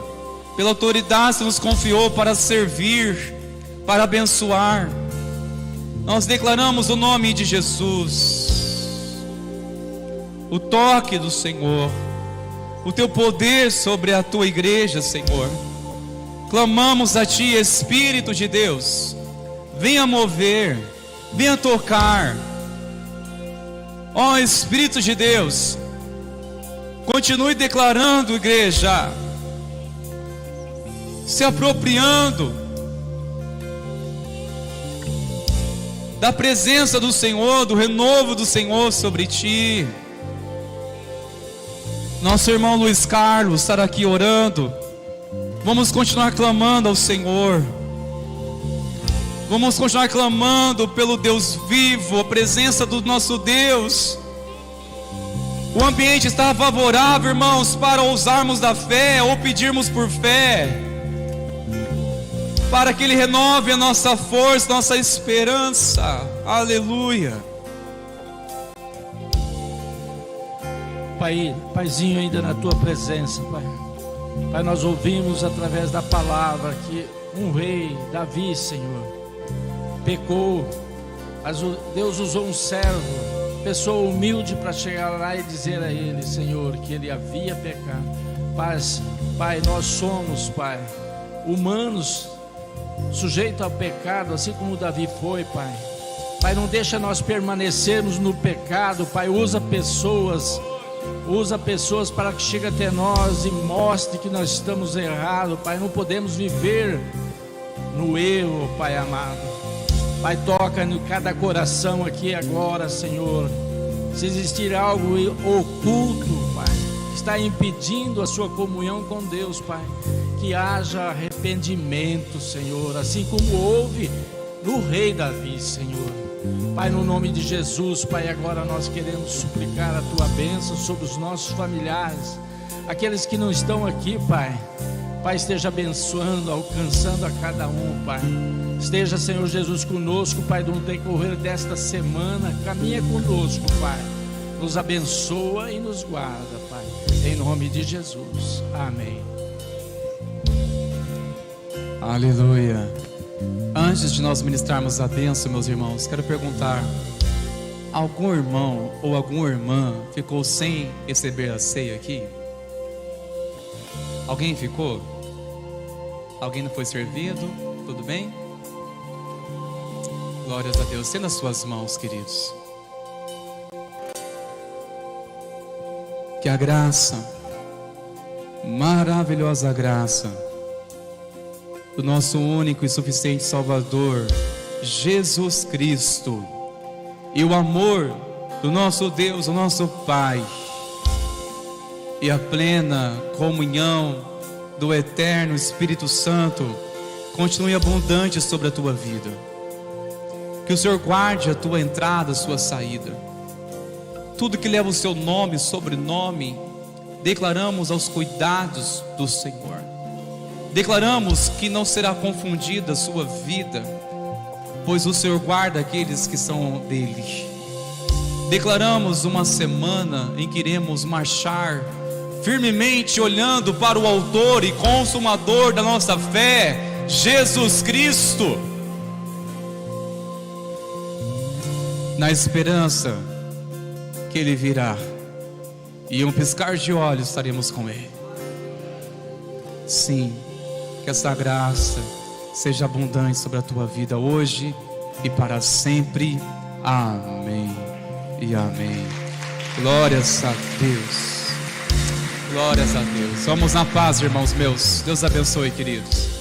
pela autoridade que nos confiou para servir, para abençoar. Nós declaramos o nome de Jesus, o toque do Senhor, o teu poder sobre a tua igreja, Senhor. Clamamos a ti, Espírito de Deus, venha mover, venha tocar. Ó Espírito de Deus, continue declarando, igreja, se apropriando da presença do Senhor, do renovo do Senhor sobre ti. Nosso irmão Luiz Carlos estará aqui orando. Vamos continuar clamando ao Senhor. Vamos continuar clamando pelo Deus vivo, a presença do nosso Deus. O ambiente está favorável, irmãos, para ousarmos da fé ou pedirmos por fé, para que Ele renove a nossa força, nossa esperança. Aleluia. Pai, Paizinho, ainda na Tua presença, Pai. Pai, nós ouvimos através da palavra que um rei, Davi, Senhor, pecou, mas Deus usou um servo, pessoa humilde, para chegar lá e dizer a ele, Senhor, que ele havia pecado. Pai, nós somos, Pai, humanos, sujeitos ao pecado, assim como Davi foi, Pai. Pai, não deixa nós permanecermos no pecado, Pai, usa pessoas para que chegue até nós e mostre que nós estamos errados, Pai. Não podemos viver no erro, Pai amado. Pai, toca em cada coração aqui agora, Senhor. Se existir algo oculto, Pai, que está impedindo a sua comunhão com Deus, Pai, que haja arrependimento, Senhor, assim como houve no rei Davi, Senhor. Pai, no nome de Jesus, Pai, agora nós queremos suplicar a Tua bênção sobre os nossos familiares, aqueles que não estão aqui, Pai. Pai, esteja abençoando, alcançando a cada um, Pai. Esteja, Senhor Jesus, conosco, Pai, no decorrer desta semana. Caminha conosco, Pai. Nos abençoa e nos guarda, Pai. Em nome de Jesus. Amém. Aleluia. Antes de nós ministrarmos a bênção, meus irmãos, quero perguntar: algum irmão ou alguma irmã ficou sem receber a ceia aqui? Alguém ficou? Alguém não foi servido? Tudo bem? Glórias a Deus. Estenda as suas mãos, queridos. Que a graça, maravilhosa graça do nosso único e suficiente Salvador, Jesus Cristo, e o amor do nosso Deus, o nosso Pai, e a plena comunhão do eterno Espírito Santo continue abundante sobre a tua vida. Que o Senhor guarde a tua entrada, a sua saída. Tudo que leva o seu nome, sobrenome, declaramos aos cuidados do Senhor. Declaramos que não será confundida a sua vida, pois o Senhor guarda aqueles que são dele. Declaramos uma semana em que iremos marchar firmemente olhando para o autor e consumador da nossa fé, Jesus Cristo, na esperança que Ele virá, e um piscar de olhos estaremos com Ele. Sim, que essa graça seja abundante sobre a tua vida hoje e para sempre. Amém e amém. Glórias a Deus. Glórias a Deus. Vamos na paz, irmãos meus. Deus abençoe, queridos.